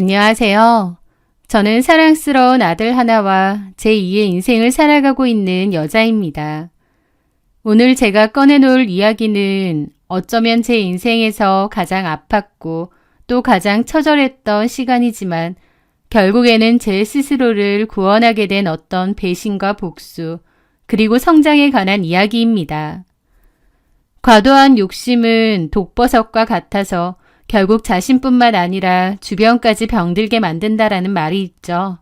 안녕하세요. 저는 사랑스러운 아들 하나와 제2의 인생을 살아가고 있는 여자입니다. 오늘 제가 꺼내놓을 이야기는 어쩌면 제 인생에서 가장 아팠고 또 가장 처절했던 시간이지만 결국에는 제 스스로를 구원하게 된 어떤 배신과 복수, 그리고 성장에 관한 이야기입니다. 과도한 욕심은 독버섯과 같아서 결국 자신뿐만 아니라 주변까지 병들게 만든다라는 말이 있죠.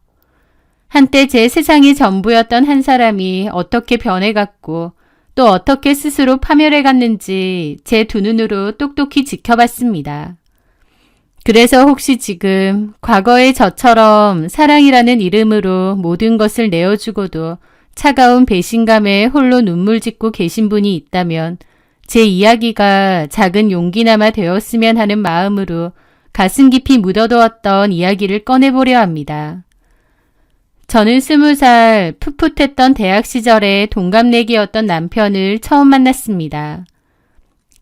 한때 제 세상이 전부였던 한 사람이 어떻게 변해갔고 또 어떻게 스스로 파멸해갔는지 제 두 눈으로 똑똑히 지켜봤습니다. 그래서 혹시 지금 과거의 저처럼 사랑이라는 이름으로 모든 것을 내어주고도 차가운 배신감에 홀로 눈물 짓고 계신 분이 있다면 제 이야기가 작은 용기나마 되었으면 하는 마음으로 가슴 깊이 묻어두었던 이야기를 꺼내보려 합니다. 저는 20살 풋풋했던 대학 시절에 동갑내기였던 남편을 처음 만났습니다.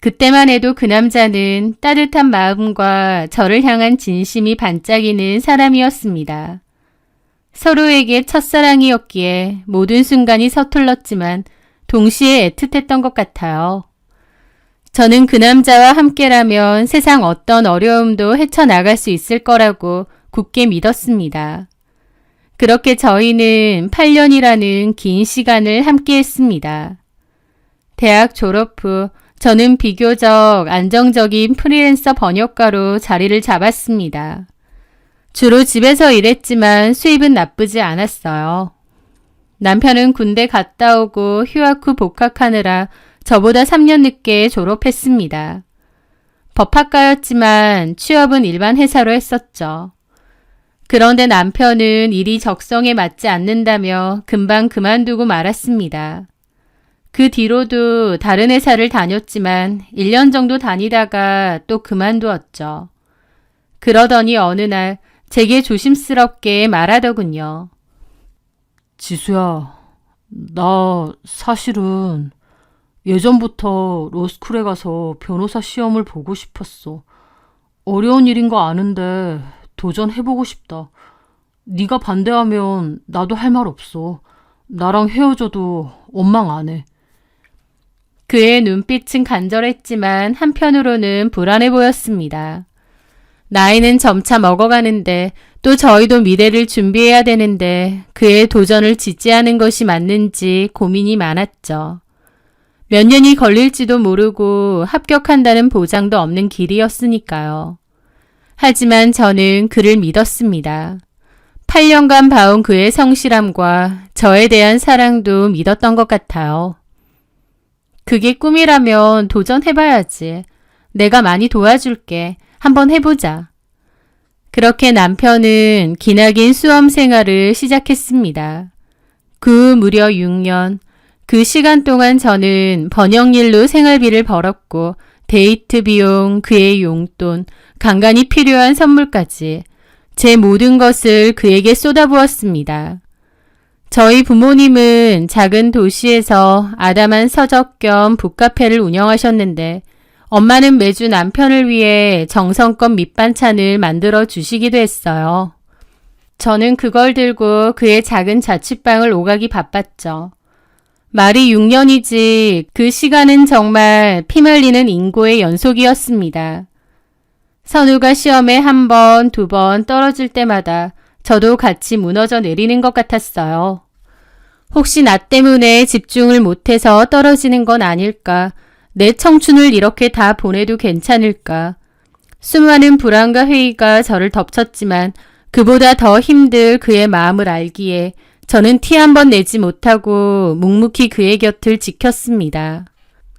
그때만 해도 그 남자는 따뜻한 마음과 저를 향한 진심이 반짝이는 사람이었습니다. 서로에게 첫사랑이었기에 모든 순간이 서툴렀지만 동시에 애틋했던 것 같아요. 저는 그 남자와 함께라면 세상 어떤 어려움도 헤쳐나갈 수 있을 거라고 굳게 믿었습니다. 그렇게 저희는 8년이라는 긴 시간을 함께했습니다. 대학 졸업 후 저는 비교적 안정적인 프리랜서 번역가로 자리를 잡았습니다. 주로 집에서 일했지만 수입은 나쁘지 않았어요. 남편은 군대 갔다 오고 휴학 후 복학하느라 저보다 3년 늦게 졸업했습니다. 법학과였지만 취업은 일반 회사로 했었죠. 그런데 남편은 일이 적성에 맞지 않는다며 금방 그만두고 말았습니다. 그 뒤로도 다른 회사를 다녔지만 1년 정도 다니다가 또 그만두었죠. 그러더니 어느 날 제게 조심스럽게 말하더군요. 지수야, 나 사실은 예전부터 로스쿨에 가서 변호사 시험을 보고 싶었어. 어려운 일인 거 아는데 도전해보고 싶다. 네가 반대하면 나도 할 말 없어. 나랑 헤어져도 원망 안 해. 그의 눈빛은 간절했지만 한편으로는 불안해 보였습니다. 나이는 점차 먹어가는데 또 저희도 미래를 준비해야 되는데 그의 도전을 지지하는 것이 맞는지 고민이 많았죠. 몇 년이 걸릴지도 모르고 합격한다는 보장도 없는 길이었으니까요. 하지만 저는 그를 믿었습니다. 8년간 봐온 그의 성실함과 저에 대한 사랑도 믿었던 것 같아요. 그게 꿈이라면 도전해봐야지. 내가 많이 도와줄게. 한번 해보자. 그렇게 남편은 기나긴 수험 생활을 시작했습니다. 그 무려 6년. 그 시간 동안 저는 번역일로 생활비를 벌었고 데이트 비용, 그의 용돈, 간간히 필요한 선물까지 제 모든 것을 그에게 쏟아부었습니다. 저희 부모님은 작은 도시에서 아담한 서적 겸 북카페를 운영하셨는데 엄마는 매주 남편을 위해 정성껏 밑반찬을 만들어 주시기도 했어요. 저는 그걸 들고 그의 작은 자취방을 오가기 바빴죠. 말이 6년이지 그 시간은 정말 피말리는 인고의 연속이었습니다. 선우가 시험에 1번, 2번 떨어질 때마다 저도 같이 무너져 내리는 것 같았어요. 혹시 나 때문에 집중을 못해서 떨어지는 건 아닐까? 내 청춘을 이렇게 다 보내도 괜찮을까? 수많은 불안과 회의가 저를 덮쳤지만 그보다 더 힘들 그의 마음을 알기에 저는 티 한 번 내지 못하고 묵묵히 그의 곁을 지켰습니다.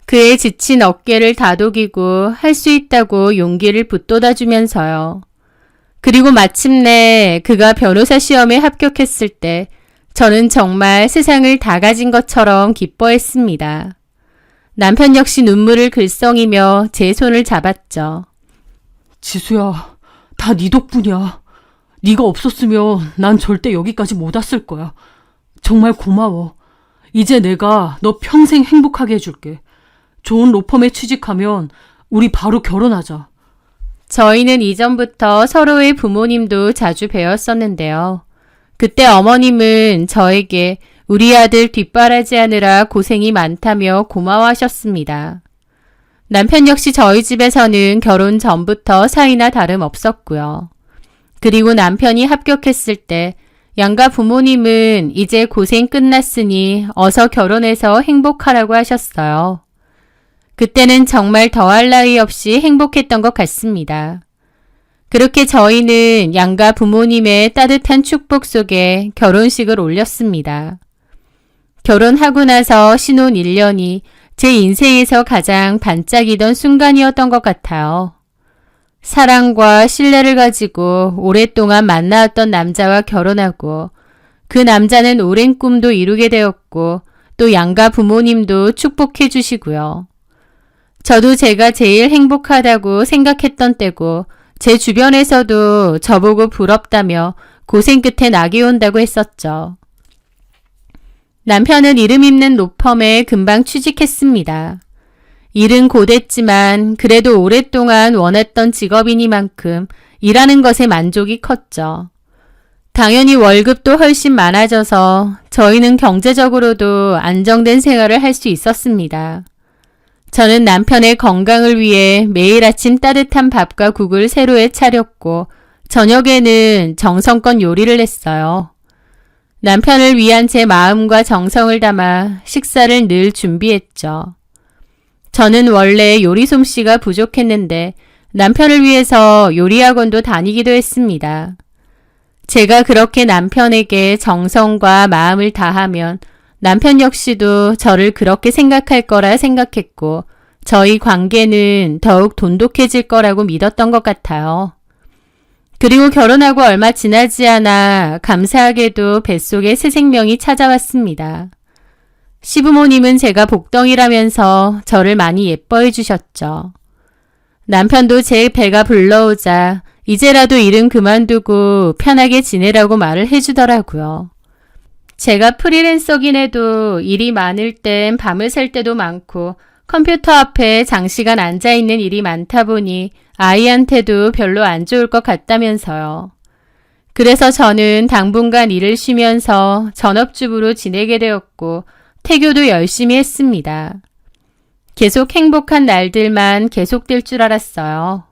그의 지친 어깨를 다독이고 할 수 있다고 용기를 북돋아주면서요. 그리고 마침내 그가 변호사 시험에 합격했을 때 저는 정말 세상을 다 가진 것처럼 기뻐했습니다. 남편 역시 눈물을 글썽이며 제 손을 잡았죠. 지수야, 다 네 덕분이야. 네가 없었으면 난 절대 여기까지 못 왔을 거야. 정말 고마워. 이제 내가 너 평생 행복하게 해줄게. 좋은 로펌에 취직하면 우리 바로 결혼하자. 저희는 이전부터 서로의 부모님도 자주 뵈었었는데요. 그때 어머님은 저에게 우리 아들 뒷바라지하느라 고생이 많다며 고마워하셨습니다. 남편 역시 저희 집에서는 결혼 전부터 사이나 다름없었고요. 그리고 남편이 합격했을 때 양가 부모님은 이제 고생 끝났으니 어서 결혼해서 행복하라고 하셨어요. 그때는 정말 더할 나위 없이 행복했던 것 같습니다. 그렇게 저희는 양가 부모님의 따뜻한 축복 속에 결혼식을 올렸습니다. 결혼하고 나서 신혼 1년이 제 인생에서 가장 반짝이던 순간이었던 것 같아요. 사랑과 신뢰를 가지고 오랫동안 만나왔던 남자와 결혼하고 그 남자는 오랜 꿈도 이루게 되었고 또 양가 부모님도 축복해 주시고요. 저도 제가 제일 행복하다고 생각했던 때고 제 주변에서도 저보고 부럽다며 고생 끝에 낙이 온다고 했었죠. 남편은 이름 있는 로펌에 금방 취직했습니다. 일은 고됐지만 그래도 오랫동안 원했던 직업이니만큼 일하는 것에 만족이 컸죠. 당연히 월급도 훨씬 많아져서 저희는 경제적으로도 안정된 생활을 할 수 있었습니다. 저는 남편의 건강을 위해 매일 아침 따뜻한 밥과 국을 새로 해 차렸고 저녁에는 정성껏 요리를 했어요. 남편을 위한 제 마음과 정성을 담아 식사를 늘 준비했죠. 저는 원래 요리 솜씨가 부족했는데 남편을 위해서 요리학원도 다니기도 했습니다. 제가 그렇게 남편에게 정성과 마음을 다하면 남편 역시도 저를 그렇게 생각할 거라 생각했고 저희 관계는 더욱 돈독해질 거라고 믿었던 것 같아요. 그리고 결혼하고 얼마 지나지 않아 감사하게도 뱃속에 새 생명이 찾아왔습니다. 시부모님은 제가 복덩이라면서 저를 많이 예뻐해 주셨죠. 남편도 제 배가 불러오자 이제라도 일은 그만두고 편하게 지내라고 말을 해주더라고요. 제가 프리랜서긴 해도 일이 많을 땐 밤을 샐 때도 많고 컴퓨터 앞에 장시간 앉아있는 일이 많다 보니 아이한테도 별로 안 좋을 것 같다면서요. 그래서 저는 당분간 일을 쉬면서 전업주부로 지내게 되었고 태교도 열심히 했습니다. 계속 행복한 날들만 계속될 줄 알았어요.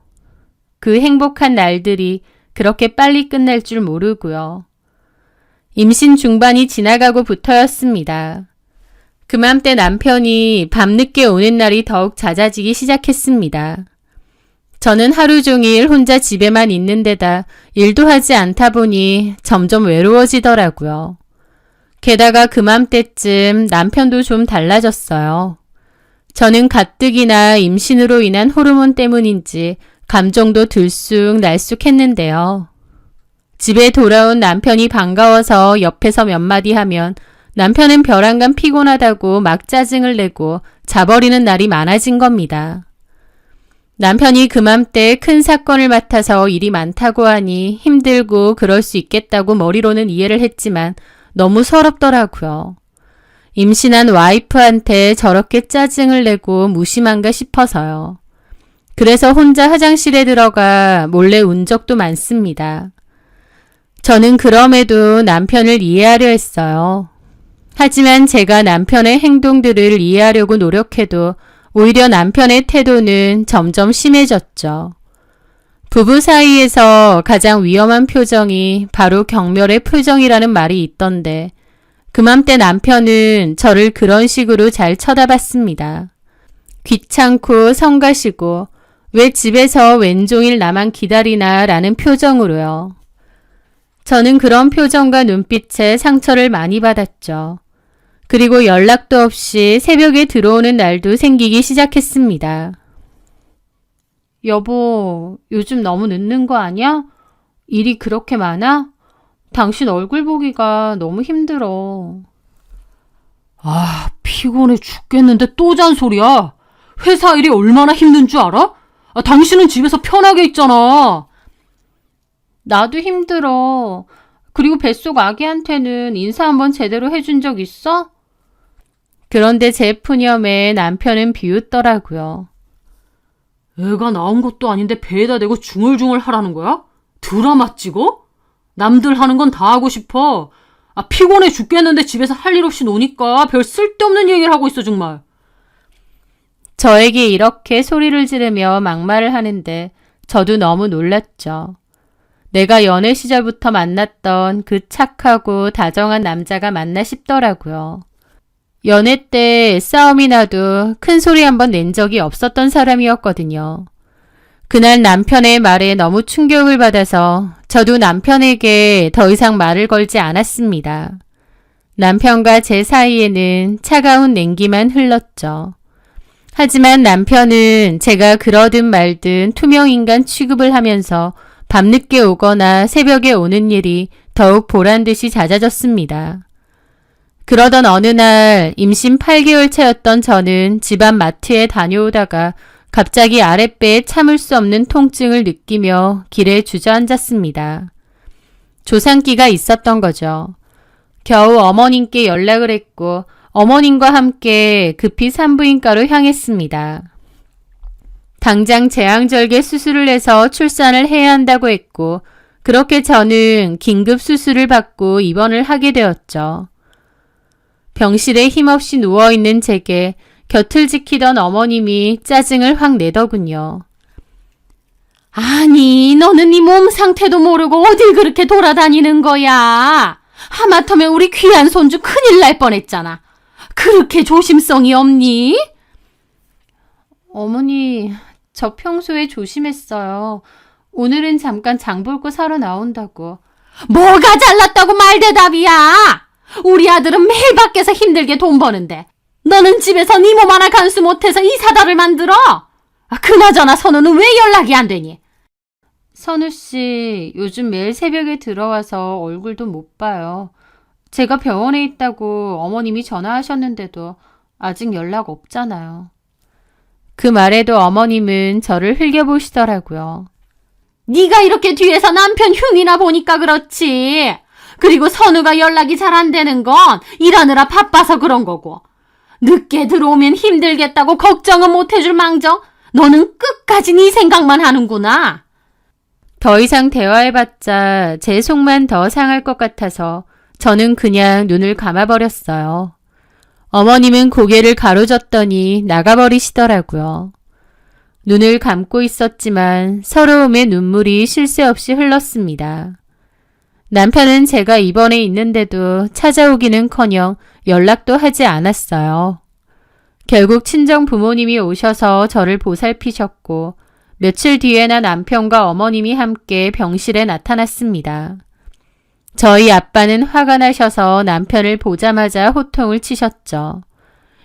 그 행복한 날들이 그렇게 빨리 끝날 줄 모르고요. 임신 중반이 지나가고부터였습니다. 그맘때 남편이 밤늦게 오는 날이 더욱 잦아지기 시작했습니다. 저는 하루 종일 혼자 집에만 있는 데다 일도 하지 않다 보니 점점 외로워지더라고요. 게다가 그맘때쯤 남편도 좀 달라졌어요. 저는 가뜩이나 임신으로 인한 호르몬 때문인지 감정도 들쑥날쑥했는데요. 집에 돌아온 남편이 반가워서 옆에서 몇 마디 하면 남편은 벼랑간 피곤하다고 막 짜증을 내고 자버리는 날이 많아진 겁니다. 남편이 그맘때 큰 사건을 맡아서 일이 많다고 하니 힘들고 그럴 수 있겠다고 머리로는 이해를 했지만 너무 서럽더라고요. 임신한 와이프한테 저렇게 짜증을 내고 무심한가 싶어서요. 그래서 혼자 화장실에 들어가 몰래 운 적도 많습니다. 저는 그럼에도 남편을 이해하려 했어요. 하지만 제가 남편의 행동들을 이해하려고 노력해도 오히려 남편의 태도는 점점 심해졌죠. 부부 사이에서 가장 위험한 표정이 바로 경멸의 표정이라는 말이 있던데 그맘때 남편은 저를 그런 식으로 잘 쳐다봤습니다. 귀찮고 성가시고 왜 집에서 왼종일 나만 기다리나 라는 표정으로요. 저는 그런 표정과 눈빛에 상처를 많이 받았죠. 그리고 연락도 없이 새벽에 들어오는 날도 생기기 시작했습니다. 여보, 요즘 너무 늦는 거 아니야? 일이 그렇게 많아? 당신 얼굴 보기가 너무 힘들어. 아, 피곤해 죽겠는데 또 잔소리야. 회사 일이 얼마나 힘든 줄 알아? 당신은 집에서 편하게 있잖아. 나도 힘들어. 그리고 뱃속 아기한테는 인사 한번 제대로 해준 적 있어? 그런데 제 푸념에 남편은 비웃더라고요. 애가 나온 것도 아닌데 배에다 대고 중얼중얼 하라는 거야? 드라마 찍어? 남들 하는 건 다 하고 싶어. 피곤해 죽겠는데 집에서 할 일 없이 노니까 별 쓸데없는 얘기를 하고 있어 정말. 저에게 이렇게 소리를 지르며 막말을 하는데 저도 너무 놀랐죠. 내가 연애 시절부터 만났던 그 착하고 다정한 남자가 맞나 싶더라고요. 연애 때 싸움이 나도 큰 소리 한번 낸 적이 없었던 사람이었거든요. 그날 남편의 말에 너무 충격을 받아서 저도 남편에게 더 이상 말을 걸지 않았습니다. 남편과 제 사이에는 차가운 냉기만 흘렀죠. 하지만 남편은 제가 그러든 말든 투명인간 취급을 하면서 밤늦게 오거나 새벽에 오는 일이 더욱 보란듯이 잦아졌습니다. 그러던 어느 날 임신 8개월 차였던 저는 집안 마트에 다녀오다가 갑자기 아랫배에 참을 수 없는 통증을 느끼며 길에 주저앉았습니다. 조산기가 있었던 거죠. 겨우 어머님께 연락을 했고 어머님과 함께 급히 산부인과로 향했습니다. 당장 제왕절개 수술을 해서 출산을 해야 한다고 했고 그렇게 저는 긴급 수술을 받고 입원을 하게 되었죠. 병실에 힘없이 누워있는 제게 곁을 지키던 어머님이 짜증을 확 내더군요. 아니, 너는 네 몸 상태도 모르고 어딜 그렇게 돌아다니는 거야? 하마터면 우리 귀한 손주 큰일 날 뻔했잖아. 그렇게 조심성이 없니? 어머니, 저 평소에 조심했어요. 오늘은 잠깐 장 볼 거 사러 나온다고. 뭐가 잘났다고 말대답이야! 우리 아들은 매일 밖에서 힘들게 돈 버는데 너는 집에서 네 몸 하나 간수 못해서 이 사달을 만들어? 그나저나 선우는 왜 연락이 안 되니? 선우씨 요즘 매일 새벽에 들어와서 얼굴도 못 봐요. 제가 병원에 있다고 어머님이 전화하셨는데도 아직 연락 없잖아요. 그 말에도 어머님은 저를 흘겨보시더라고요. 네가 이렇게 뒤에서 남편 흉이나 보니까 그렇지. 그리고 선우가 연락이 잘 안 되는 건 일하느라 바빠서 그런 거고. 늦게 들어오면 힘들겠다고 걱정은 못 해줄 망정 너는 끝까지 네 생각만 하는구나. 더 이상 대화해봤자 제 속만 더 상할 것 같아서 저는 그냥 눈을 감아버렸어요. 어머님은 고개를 가로젓더니 나가버리시더라고요. 눈을 감고 있었지만 서러움의 눈물이 쉴 새 없이 흘렀습니다. 남편은 제가 입원해 있는데도 찾아오기는커녕 연락도 하지 않았어요. 결국 친정 부모님이 오셔서 저를 보살피셨고 며칠 뒤에나 남편과 어머님이 함께 병실에 나타났습니다. 저희 아빠는 화가 나셔서 남편을 보자마자 호통을 치셨죠.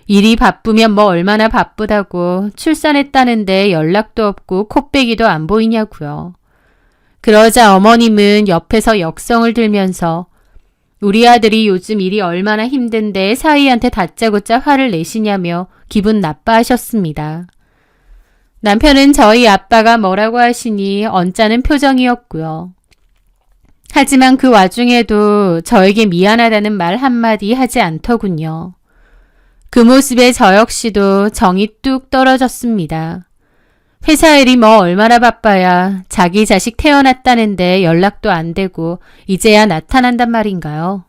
일이 바쁘면 뭐 얼마나 바쁘다고 출산했다는데 연락도 없고 콧배기도 안 보이냐고요. 그러자 어머님은 옆에서 역성을 들면서 우리 아들이 요즘 일이 얼마나 힘든데 사위한테 다짜고짜 화를 내시냐며 기분 나빠하셨습니다. 남편은 저희 아빠가 뭐라고 하시니 언짢은 표정이었고요. 하지만 그 와중에도 저에게 미안하다는 말 한마디 하지 않더군요. 그 모습에 저 역시도 정이 뚝 떨어졌습니다. 회사 일이 뭐 얼마나 바빠야 자기 자식 태어났다는데 연락도 안 되고 이제야 나타난단 말인가요?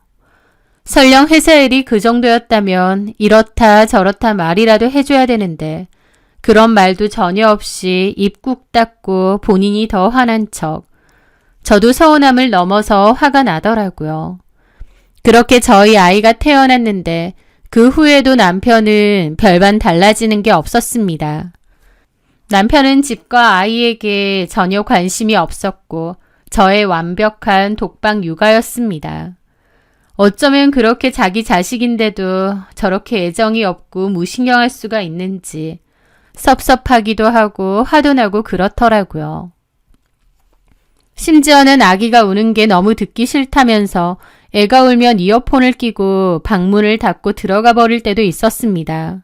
설령 회사 일이 그 정도였다면 이렇다 저렇다 말이라도 해줘야 되는데 그런 말도 전혀 없이 입 꾹 닫고 본인이 더 화난 척. 저도 서운함을 넘어서 화가 나더라고요. 그렇게 저희 아이가 태어났는데 그 후에도 남편은 별반 달라지는 게 없었습니다. 남편은 집과 아이에게 전혀 관심이 없었고 저의 완벽한 독박 육아였습니다. 어쩌면 그렇게 자기 자식인데도 저렇게 애정이 없고 무신경할 수가 있는지 섭섭하기도 하고 화도 나고 그렇더라고요. 심지어는 아기가 우는 게 너무 듣기 싫다면서 애가 울면 이어폰을 끼고 방문을 닫고 들어가 버릴 때도 있었습니다.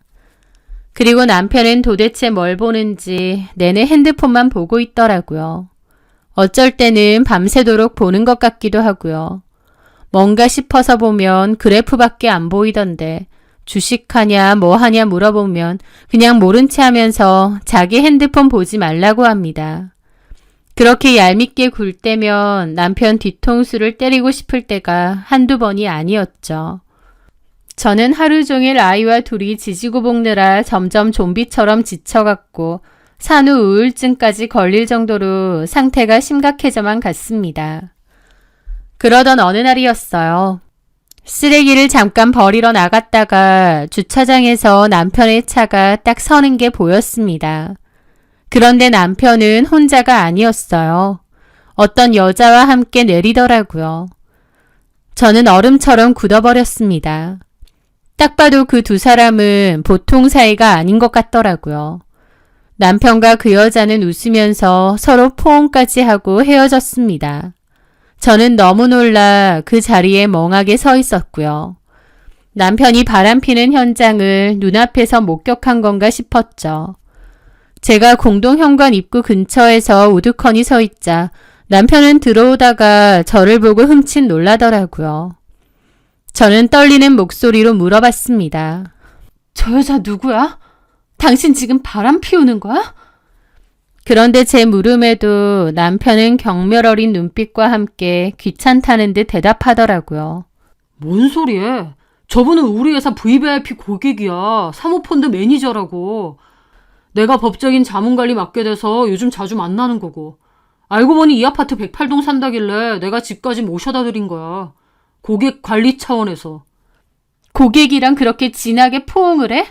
그리고 남편은 도대체 뭘 보는지 내내 핸드폰만 보고 있더라고요. 어쩔 때는 밤새도록 보는 것 같기도 하고요. 뭔가 싶어서 보면 그래프밖에 안 보이던데 주식하냐 뭐 하냐 물어보면 그냥 모른 체 하면서 자기 핸드폰 보지 말라고 합니다. 그렇게 얄밉게 굴 때면 남편 뒤통수를 때리고 싶을 때가 한두 번이 아니었죠. 저는 하루 종일 아이와 둘이 지지고 볶느라 점점 좀비처럼 지쳐갔고 산후 우울증까지 걸릴 정도로 상태가 심각해져만 갔습니다. 그러던 어느 날이었어요. 쓰레기를 잠깐 버리러 나갔다가 주차장에서 남편의 차가 딱 서는 게 보였습니다. 그런데 남편은 혼자가 아니었어요. 어떤 여자와 함께 내리더라고요. 저는 얼음처럼 굳어버렸습니다. 딱 봐도 그 두 사람은 보통 사이가 아닌 것 같더라고요. 남편과 그 여자는 웃으면서 서로 포옹까지 하고 헤어졌습니다. 저는 너무 놀라 그 자리에 멍하게 서 있었고요. 남편이 바람피는 현장을 눈앞에서 목격한 건가 싶었죠. 제가 공동현관 입구 근처에서 우두커니 서 있자 남편은 들어오다가 저를 보고 흠칫 놀라더라고요. 저는 떨리는 목소리로 물어봤습니다. 저 여자 누구야? 당신 지금 바람 피우는 거야? 그런데 제 물음에도 남편은 경멸 어린 눈빛과 함께 귀찮다는 듯 대답하더라고요. 뭔 소리해? 저분은 우리 회사 VVIP 고객이야. 사모펀드 매니저라고. 내가 법적인 자문관리 맡게 돼서 요즘 자주 만나는 거고. 알고 보니 이 아파트 108동 산다길래 내가 집까지 모셔다 드린 거야. 고객 관리 차원에서. 고객이랑 그렇게 진하게 포옹을 해?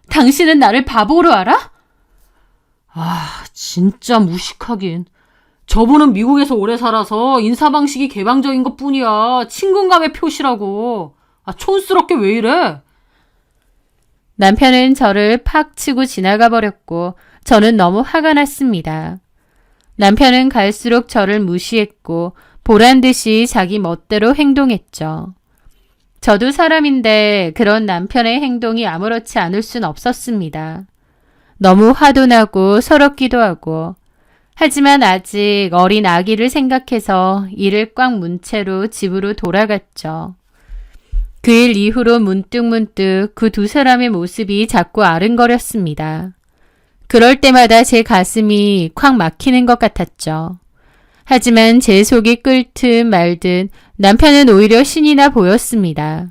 당신은 나를 바보로 알아? 아, 진짜 무식하긴. 저분은 미국에서 오래 살아서 인사방식이 개방적인 것 뿐이야. 친근감의 표시라고. 아, 촌스럽게 왜 이래? 남편은 저를 팍 치고 지나가 버렸고 저는 너무 화가 났습니다. 남편은 갈수록 저를 무시했고 보란 듯이 자기 멋대로 행동했죠. 저도 사람인데 그런 남편의 행동이 아무렇지 않을 순 없었습니다. 너무 화도 나고 서럽기도 하고 하지만 아직 어린 아기를 생각해서 이를 꽉 문 채로 집으로 돌아갔죠. 그 일 이후로 문득문득 그 두 사람의 모습이 자꾸 아른거렸습니다. 그럴 때마다 제 가슴이 콱 막히는 것 같았죠. 하지만 제 속이 끓든 말든 남편은 오히려 신이 나 보였습니다.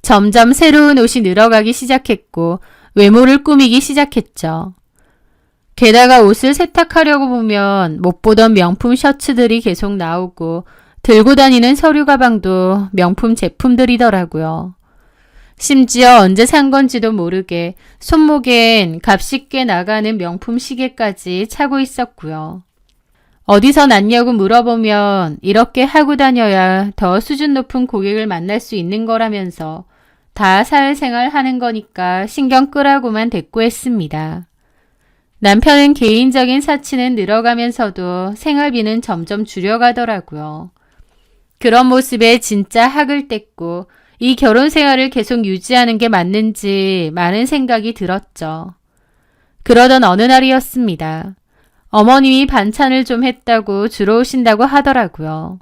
점점 새로운 옷이 늘어가기 시작했고 외모를 꾸미기 시작했죠. 게다가 옷을 세탁하려고 보면 못 보던 명품 셔츠들이 계속 나오고 들고 다니는 서류 가방도 명품 제품들이더라고요. 심지어 언제 산 건지도 모르게 손목엔 값이 꽤 나가는 명품 시계까지 차고 있었고요. 어디서 났냐고 물어보면 이렇게 하고 다녀야 더 수준 높은 고객을 만날 수 있는 거라면서 다 사회생활 하는 거니까 신경 끄라고만 대꾸했습니다. 남편은 개인적인 사치는 늘어가면서도 생활비는 점점 줄여가더라고요. 그런 모습에 진짜 학을 뗐고 이 결혼 생활을 계속 유지하는 게 맞는지 많은 생각이 들었죠. 그러던 어느 날이었습니다. 어머님이 반찬을 좀 했다고 주러 오신다고 하더라고요.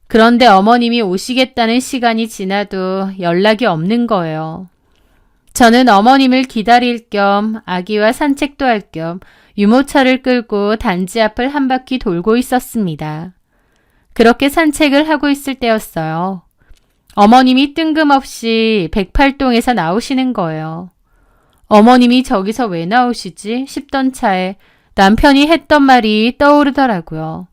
그런데 어머님이 오시겠다는 시간이 지나도 연락이 없는 거예요. 저는 어머님을 기다릴 겸 아기와 산책도 할 겸 유모차를 끌고 단지 앞을 한 바퀴 돌고 있었습니다. 그렇게 산책을 하고 있을 때였어요. 어머님이 뜬금없이 108동에서 나오시는 거예요. 어머님이 저기서 왜 나오시지 싶던 차에 남편이 했던 말이 떠오르더라고요.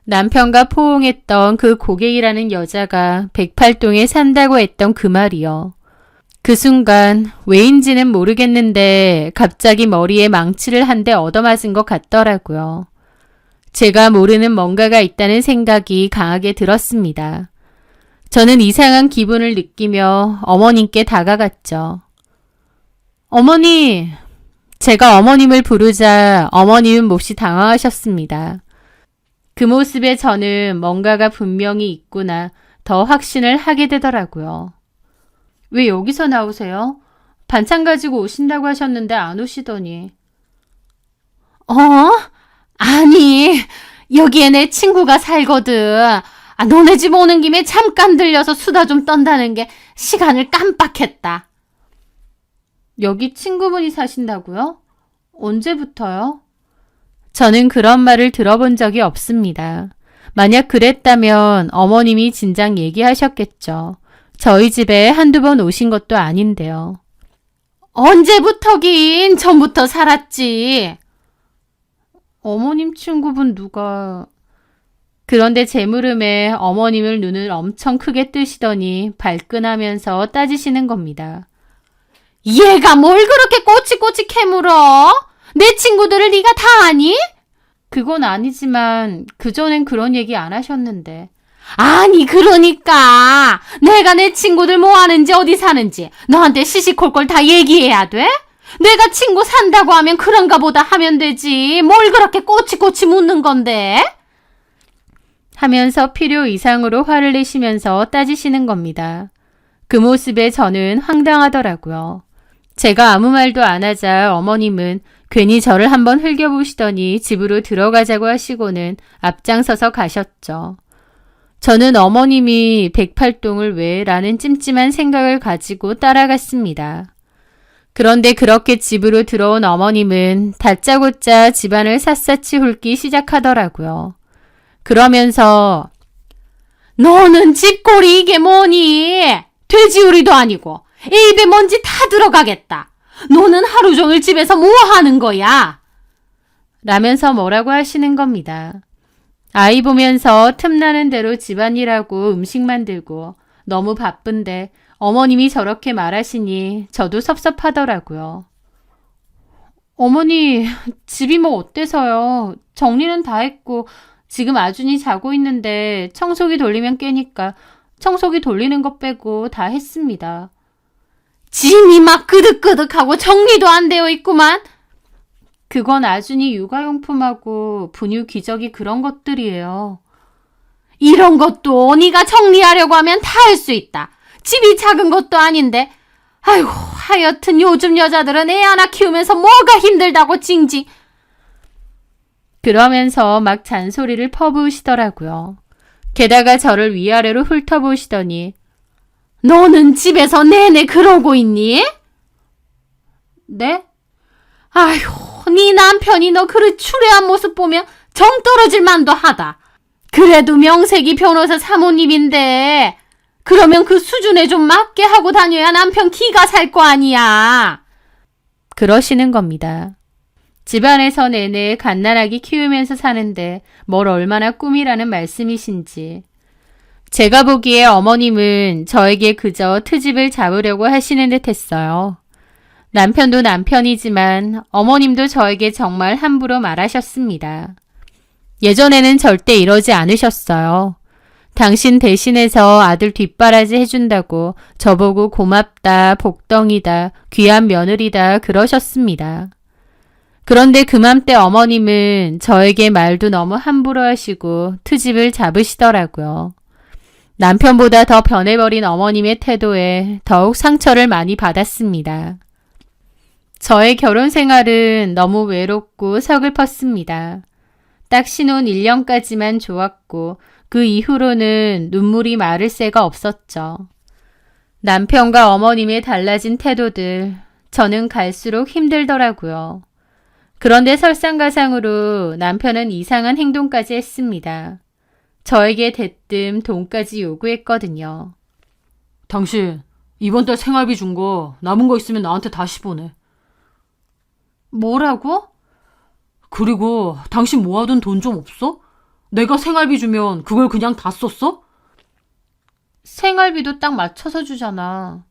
남편과 포옹했던 그 고객이라는 여자가 108동에 산다고 했던 그 말이요. 그 순간 왜인지는 모르겠는데 갑자기 머리에 망치를 한 대 얻어맞은 것 같더라고요. 제가 모르는 뭔가가 있다는 생각이 강하게 들었습니다. 저는 이상한 기분을 느끼며 어머님께 다가갔죠. 어머니! 제가 어머님을 부르자 어머님은 몹시 당황하셨습니다. 그 모습에 저는 뭔가가 분명히 있구나 더 확신을 하게 되더라고요. 왜 여기서 나오세요? 반찬 가지고 오신다고 하셨는데 안 오시더니. 아니, 여기에 내 친구가 살거든. 너네 집 오는 김에 잠깐 들려서 수다 좀 떤다는 게 시간을 깜빡했다. 여기 친구분이 사신다고요? 언제부터요? 저는 그런 말을 들어본 적이 없습니다. 만약 그랬다면 어머님이 진작 얘기하셨겠죠. 저희 집에 한두 번 오신 것도 아닌데요. 언제부터긴 전부터 살았지. 어머님 친구분 누가... 그런데 제 물음에 어머님을 눈을 엄청 크게 뜨시더니 발끈하면서 따지시는 겁니다. 얘가 뭘 그렇게 꼬치꼬치 캐물어? 내 친구들을 네가 다 아니? 그건 아니지만 그전엔 그런 얘기 안 하셨는데. 아니 그러니까 내가 내 친구들 뭐 하는지 어디 사는지 너한테 시시콜콜 다 얘기해야 돼? 내가 친구 산다고 하면 그런가 보다 하면 되지. 뭘 그렇게 꼬치꼬치 묻는 건데? 하면서 필요 이상으로 화를 내시면서 따지시는 겁니다. 그 모습에 저는 황당하더라고요. 제가 아무 말도 안 하자 어머님은 괜히 저를 한번 흘겨보시더니 집으로 들어가자고 하시고는 앞장서서 가셨죠. 저는 어머님이 108동을 왜? 라는 찜찜한 생각을 가지고 따라갔습니다. 그런데 그렇게 집으로 들어온 어머님은 다짜고짜 집안을 샅샅이 훑기 시작하더라고요. 그러면서 너는 집골이 이게 뭐니? 돼지우리도 아니고 입에 먼지 다 들어가겠다. 너는 하루 종일 집에서 뭐 하는 거야? 라면서 뭐라고 하시는 겁니다. 아이 보면서 틈나는 대로 집안일하고 음식 만들고 너무 바쁜데 어머님이 저렇게 말하시니 저도 섭섭하더라고요. 어머니, 집이 뭐 어때서요? 정리는 다 했고 지금 아준이 자고 있는데 청소기 돌리면 깨니까 청소기 돌리는 것 빼고 다 했습니다. 짐이 막 끄득끄득하고 정리도 안 되어 있구만. 그건 아준이 육아용품하고 분유 기저귀 그런 것들이에요. 이런 것도 네가 정리하려고 하면 다 할 수 있다. 집이 작은 것도 아닌데. 아이고, 하여튼 요즘 여자들은 애 하나 키우면서 뭐가 힘들다고 징징. 그러면서 막 잔소리를 퍼부으시더라고요. 게다가 저를 위아래로 훑어보시더니 너는 집에서 내내 그러고 있니? 네? 아휴, 네 남편이 너 그릇 추레한 모습 보면 정 떨어질 만도 하다. 그래도 명색이 변호사 사모님인데 그러면 그 수준에 좀 맞게 하고 다녀야 남편 기가 살 거 아니야. 그러시는 겁니다. 집안에서 내내 갓난아기 키우면서 사는데 뭘 얼마나 꿈이라는 말씀이신지. 제가 보기에 어머님은 저에게 그저 트집을 잡으려고 하시는 듯 했어요. 남편도 남편이지만 어머님도 저에게 정말 함부로 말하셨습니다. 예전에는 절대 이러지 않으셨어요. 당신 대신해서 아들 뒷바라지 해준다고 저보고 고맙다, 복덩이다, 귀한 며느리다 그러셨습니다. 그런데 그맘때 어머님은 저에게 말도 너무 함부로 하시고 트집을 잡으시더라고요. 남편보다 더 변해버린 어머님의 태도에 더욱 상처를 많이 받았습니다. 저의 결혼 생활은 너무 외롭고 서글펐습니다. 딱 신혼 1년까지만 좋았고 그 이후로는 눈물이 마를 새가 없었죠. 남편과 어머님의 달라진 태도들, 저는 갈수록 힘들더라고요. 그런데 설상가상으로 남편은 이상한 행동까지 했습니다. 저에게 대뜸 돈까지 요구했거든요. 당신 이번 달 생활비 준 거 남은 거 있으면 나한테 다시 보내. 뭐라고? 그리고 당신 모아둔 돈 좀 없어? 내가 생활비 주면 그걸 그냥 다 썼어? 생활비도 딱 맞춰서 주잖아.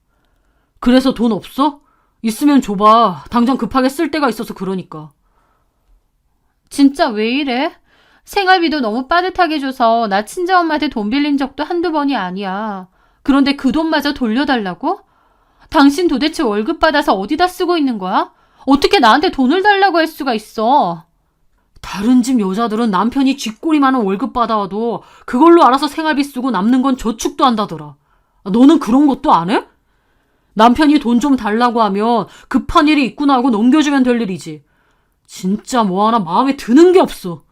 그래서 돈 없어? 있으면 줘봐. 당장 급하게 쓸 때가 있어서 그러니까. 진짜 왜 이래? 생활비도 너무 빠듯하게 줘서 나 친정엄마한테 돈 빌린 적도 한두 번이 아니야. 그런데 그 돈마저 돌려달라고? 당신 도대체 월급 받아서 어디다 쓰고 있는 거야? 어떻게 나한테 돈을 달라고 할 수가 있어? 다른 집 여자들은 남편이 쥐꼬리 많은 월급 받아와도 그걸로 알아서 생활비 쓰고 남는 건 저축도 한다더라. 너는 그런 것도 안 해? 남편이 돈 좀 달라고 하면 급한 일이 있구나 하고 넘겨주면 될 일이지. 진짜 뭐 하나 마음에 드는 게 없어.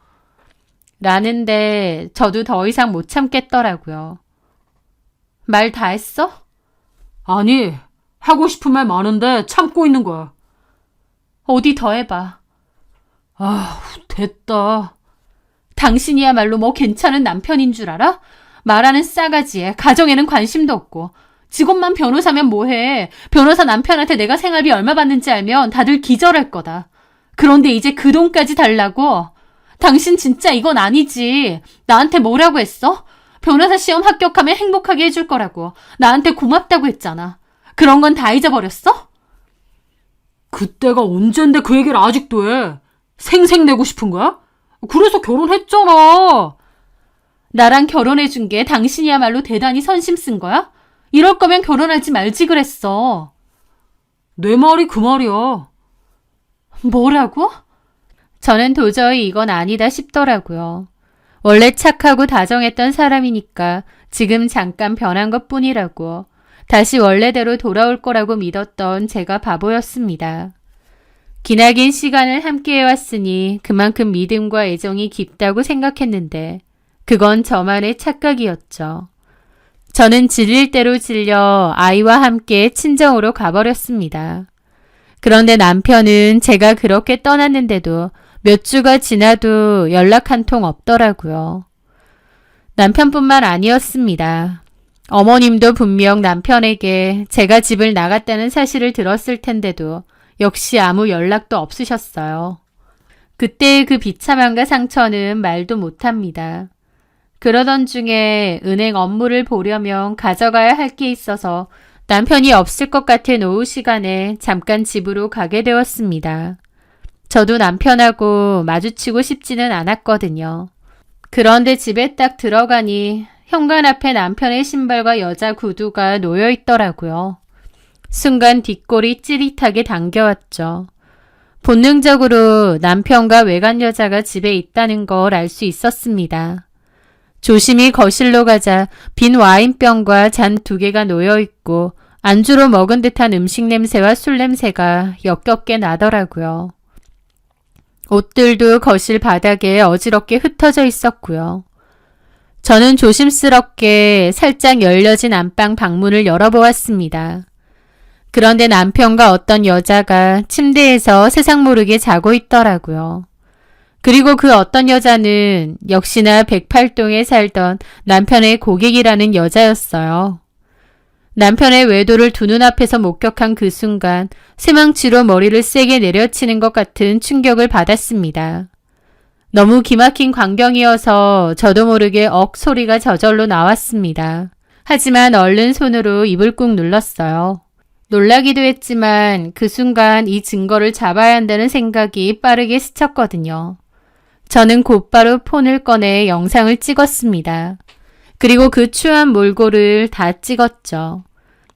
라는데 저도 더 이상 못 참겠더라고요. 말 다 했어? 아니, 하고 싶은 말 많은데 참고 있는 거야. 어디 더 해봐. 됐다. 당신이야말로 뭐 괜찮은 남편인 줄 알아? 말하는 싸가지에 가정에는 관심도 없고 직업만 변호사면 뭐해. 변호사 남편한테 내가 생활비 얼마 받는지 알면 다들 기절할 거다. 그런데 이제 그 돈까지 달라고? 당신 진짜 이건 아니지. 나한테 뭐라고 했어? 변호사 시험 합격하면 행복하게 해줄 거라고. 나한테 고맙다고 했잖아. 그런 건 다 잊어버렸어? 그때가 언젠데 그 얘기를 아직도 해. 생색내고 싶은 거야? 그래서 결혼했잖아. 나랑 결혼해준 게 당신이야말로 대단히 선심 쓴 거야? 이럴 거면 결혼하지 말지 그랬어. 내 말이 그 말이야. 뭐라고? 저는 도저히 이건 아니다 싶더라고요. 원래 착하고 다정했던 사람이니까 지금 잠깐 변한 것뿐이라고. 다시 원래대로 돌아올 거라고 믿었던 제가 바보였습니다. 기나긴 시간을 함께 해왔으니 그만큼 믿음과 애정이 깊다고 생각했는데 그건 저만의 착각이었죠. 저는 질릴 대로 질려 아이와 함께 친정으로 가버렸습니다. 그런데 남편은 제가 그렇게 떠났는데도 몇 주가 지나도 연락 한 통 없더라고요. 남편뿐만 아니었습니다. 어머님도 분명 남편에게 제가 집을 나갔다는 사실을 들었을 텐데도 역시 아무 연락도 없으셨어요. 그때의 그 비참함과 상처는 말도 못합니다. 그러던 중에 은행 업무를 보려면 가져가야 할 게 있어서 남편이 없을 것 같은 오후 시간에 잠깐 집으로 가게 되었습니다. 저도 남편하고 마주치고 싶지는 않았거든요. 그런데 집에 딱 들어가니 현관 앞에 남편의 신발과 여자 구두가 놓여 있더라고요. 순간 뒷골이 찌릿하게 당겨왔죠. 본능적으로 남편과 외간 여자가 집에 있다는 걸 알 수 있었습니다. 조심히 거실로 가자 빈 와인병과 잔 2개가 놓여 있고 안주로 먹은 듯한 음식 냄새와 술 냄새가 역겹게 나더라고요. 옷들도 거실 바닥에 어지럽게 흩어져 있었고요. 저는 조심스럽게 살짝 열려진 안방 방문을 열어보았습니다. 그런데 남편과 어떤 여자가 침대에서 세상 모르게 자고 있더라고요. 그리고 그 어떤 여자는 역시나 108동에 살던 남편의 고객이라는 여자였어요. 남편의 외도를 두 눈앞에서 목격한 그 순간 쇠망치로 머리를 세게 내려치는 것 같은 충격을 받았습니다. 너무 기막힌 광경이어서 저도 모르게 억 소리가 저절로 나왔습니다. 하지만 얼른 손으로 입을 꾹 눌렀어요. 놀라기도 했지만 그 순간 이 증거를 잡아야 한다는 생각이 빠르게 스쳤거든요. 저는 곧바로 폰을 꺼내 영상을 찍었습니다. 그리고 그 추한 몰골을 다 찍었죠.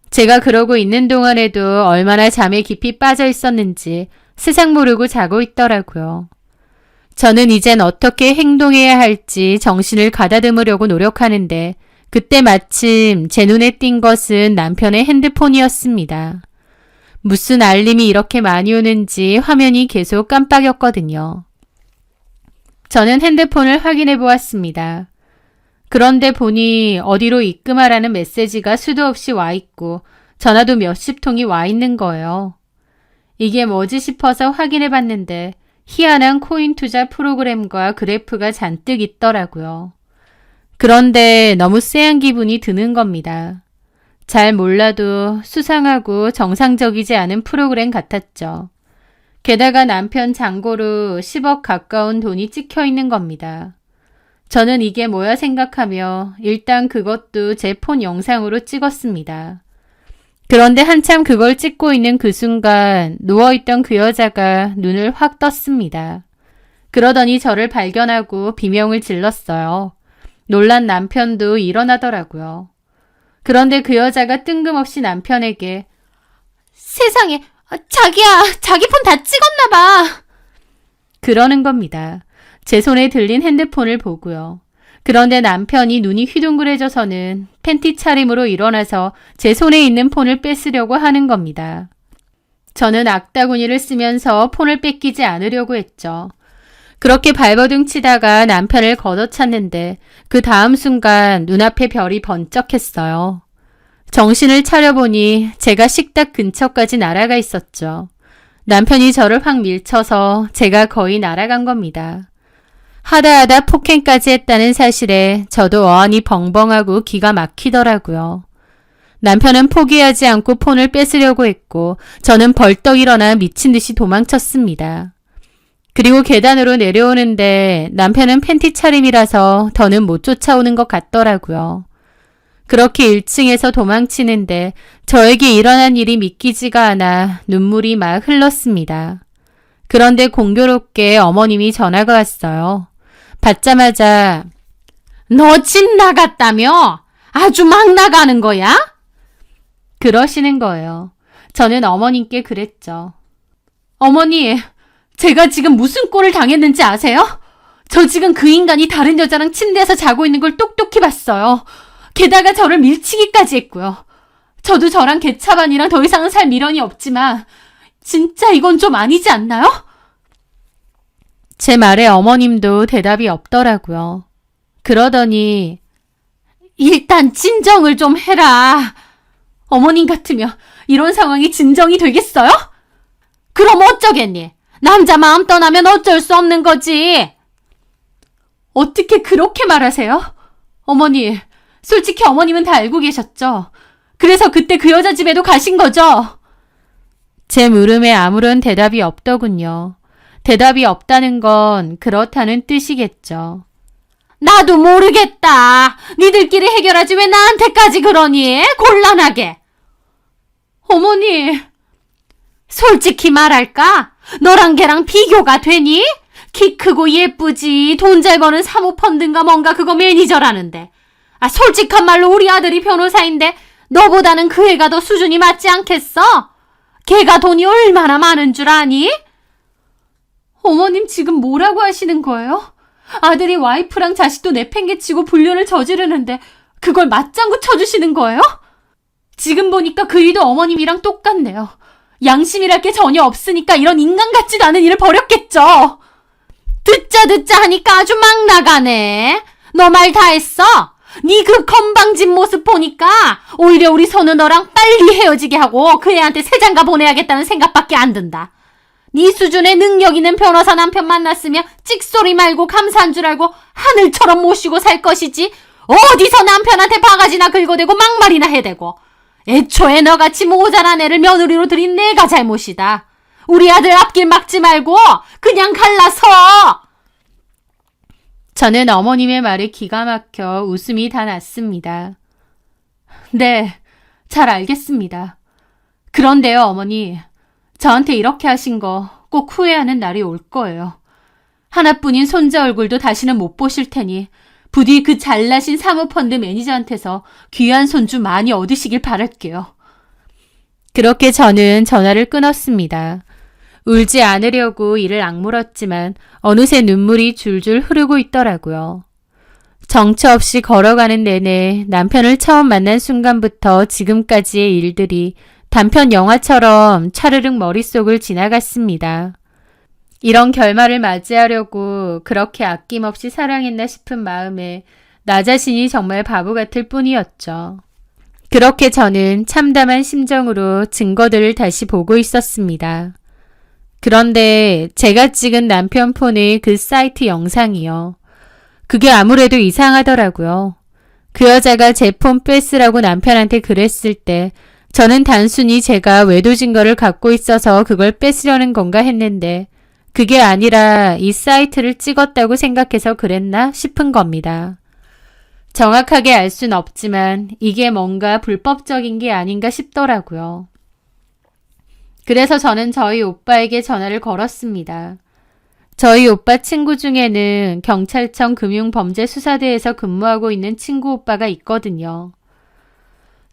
제가 그러고 있는 동안에도 얼마나 잠에 깊이 빠져 있었는지 세상 모르고 자고 있더라고요. 저는 이젠 어떻게 행동해야 할지 정신을 가다듬으려고 노력하는데 그때 마침 제 눈에 띈 것은 남편의 핸드폰이었습니다. 무슨 알림이 이렇게 많이 오는지 화면이 계속 깜빡였거든요. 저는 핸드폰을 확인해 보았습니다. 그런데 보니 어디로 입금하라는 메시지가 수도 없이 와 있고 전화도 몇십 통이 와 있는 거예요. 이게 뭐지 싶어서 확인해 봤는데 희한한 코인 투자 프로그램과 그래프가 잔뜩 있더라고요. 그런데 너무 쎄한 기분이 드는 겁니다. 잘 몰라도 수상하고 정상적이지 않은 프로그램 같았죠. 게다가 남편 잔고로 10억 가까운 돈이 찍혀 있는 겁니다. 저는 이게 뭐야 생각하며 일단 그것도 제 폰 영상으로 찍었습니다. 그런데 한참 그걸 찍고 있는 그 순간 누워있던 그 여자가 눈을 확 떴습니다. 그러더니 저를 발견하고 비명을 질렀어요. 놀란 남편도 일어나더라고요. 그런데 그 여자가 뜬금없이 남편에게 세상에, 자기야, 자기 폰 다 찍었나 봐. 그러는 겁니다. 제 손에 들린 핸드폰을 보고요. 그런데 남편이 눈이 휘둥그레져서는 팬티 차림으로 일어나서 제 손에 있는 폰을 뺏으려고 하는 겁니다. 저는 악다구니를 쓰면서 폰을 뺏기지 않으려고 했죠. 그렇게 발버둥 치다가 남편을 걷어찼는데 그 다음 순간 눈앞에 별이 번쩍했어요. 정신을 차려보니 제가 식탁 근처까지 날아가 있었죠. 남편이 저를 확 밀쳐서 제가 거의 날아간 겁니다. 하다 폭행까지 했다는 사실에 저도 어안이 벙벙하고 기가 막히더라고요. 남편은 포기하지 않고 폰을 뺏으려고 했고 저는 벌떡 일어나 미친 듯이 도망쳤습니다. 그리고 계단으로 내려오는데 남편은 팬티 차림이라서 더는 못 쫓아오는 것 같더라고요. 그렇게 1층에서 도망치는데 저에게 일어난 일이 믿기지가 않아 눈물이 막 흘렀습니다. 그런데 공교롭게 어머님이 전화가 왔어요. 받자마자 너 집 나갔다며? 아주 막 나가는 거야? 그러시는 거예요. 저는 어머님께 그랬죠. 어머니, 제가 지금 무슨 꼴을 당했는지 아세요? 저 지금 그 인간이 다른 여자랑 침대에서 자고 있는 걸 똑똑히 봤어요. 게다가 저를 밀치기까지 했고요. 저도 저랑 개차반이랑 더 이상은 살 미련이 없지만 진짜 이건 좀 아니지 않나요? 제 말에 어머님도 대답이 없더라고요. 그러더니 일단 진정을 좀 해라. 어머님 같으면 이런 상황이 진정이 되겠어요? 그럼 어쩌겠니? 남자 마음 떠나면 어쩔 수 없는 거지. 어떻게 그렇게 말하세요? 어머니, 솔직히 어머님은 다 알고 계셨죠? 그래서 그때 그 여자 집에도 가신 거죠? 제 물음에 아무런 대답이 없더군요. 대답이 없다는 건 그렇다는 뜻이겠죠. 나도 모르겠다. 니들끼리 해결하지 왜 나한테까지 그러니? 곤란하게. 어머니, 솔직히 말할까? 너랑 걔랑 비교가 되니? 키 크고 예쁘지, 돈 잘 버는 사모펀드인가 뭔가 그거 매니저라는데. 솔직한 말로 우리 아들이 변호사인데 너보다는 그 애가 더 수준이 맞지 않겠어? 걔가 돈이 얼마나 많은 줄 아니? 어머님 지금 뭐라고 하시는 거예요? 아들이 와이프랑 자식도 내팽개치고 불륜을 저지르는데 그걸 맞장구 쳐주시는 거예요? 지금 보니까 그 일도 어머님이랑 똑같네요. 양심이랄 게 전혀 없으니까 이런 인간 같지도 않은 일을 벌였겠죠. 듣자 하니까 아주 막 나가네. 너 말 다 했어? 네 그 건방진 모습 보니까 오히려 우리 선우 너랑 빨리 헤어지게 하고 그 애한테 새 장가 보내야겠다는 생각밖에 안 든다. 네 수준의 능력 있는 변호사 남편 만났으면 찍소리 말고 감사한 줄 알고 하늘처럼 모시고 살 것이지 어디서 남편한테 바가지나 긁어대고 막말이나 해대고. 애초에 너같이 모자란 애를 며느리로 들인 내가 잘못이다. 우리 아들 앞길 막지 말고 그냥 갈라서. 저는 어머님의 말에 기가 막혀 웃음이 다 났습니다. 네, 잘 알겠습니다. 그런데요, 어머니. 저한테 이렇게 하신 거 꼭 후회하는 날이 올 거예요. 하나뿐인 손자 얼굴도 다시는 못 보실 테니 부디 그 잘나신 사모펀드 매니저한테서 귀한 손주 많이 얻으시길 바랄게요. 그렇게 저는 전화를 끊었습니다. 울지 않으려고 이를 악물었지만 어느새 눈물이 줄줄 흐르고 있더라고요. 정처 없이 걸어가는 내내 남편을 처음 만난 순간부터 지금까지의 일들이 단편 영화처럼 차르륵 머릿속을 지나갔습니다. 이런 결말을 맞이하려고 그렇게 아낌없이 사랑했나 싶은 마음에 나 자신이 정말 바보 같을 뿐이었죠. 그렇게 저는 참담한 심정으로 증거들을 다시 보고 있었습니다. 그런데 제가 찍은 남편 폰의 그 사이트 영상이요. 그게 아무래도 이상하더라고요. 그 여자가 제 폰 뺏으라고 남편한테 그랬을 때 저는 단순히 제가 외도 증거를 갖고 있어서 그걸 뺏으려는 건가 했는데 그게 아니라 이 사이트를 찍었다고 생각해서 그랬나 싶은 겁니다. 정확하게 알 순 없지만 이게 뭔가 불법적인 게 아닌가 싶더라고요. 그래서 저는 저희 오빠에게 전화를 걸었습니다. 저희 오빠 친구 중에는 경찰청 금융범죄수사대에서 근무하고 있는 친구 오빠가 있거든요.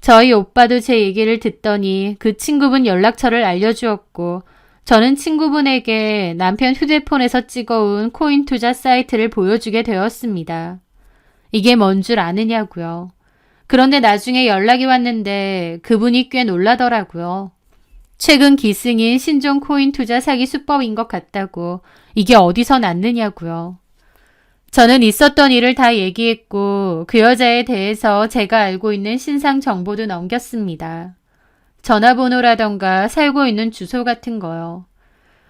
저희 오빠도 제 얘기를 듣더니 그 친구분 연락처를 알려주었고 저는 친구분에게 남편 휴대폰에서 찍어온 코인 투자 사이트를 보여주게 되었습니다. 이게 뭔 줄 아느냐고요. 그런데 나중에 연락이 왔는데 그분이 꽤 놀라더라고요. 최근 기승인 신종 코인 투자 사기 수법인 것 같다고 이게 어디서 났느냐고요. 저는 있었던 일을 다 얘기했고 그 여자에 대해서 제가 알고 있는 신상 정보도 넘겼습니다. 전화번호라던가 살고 있는 주소 같은 거요.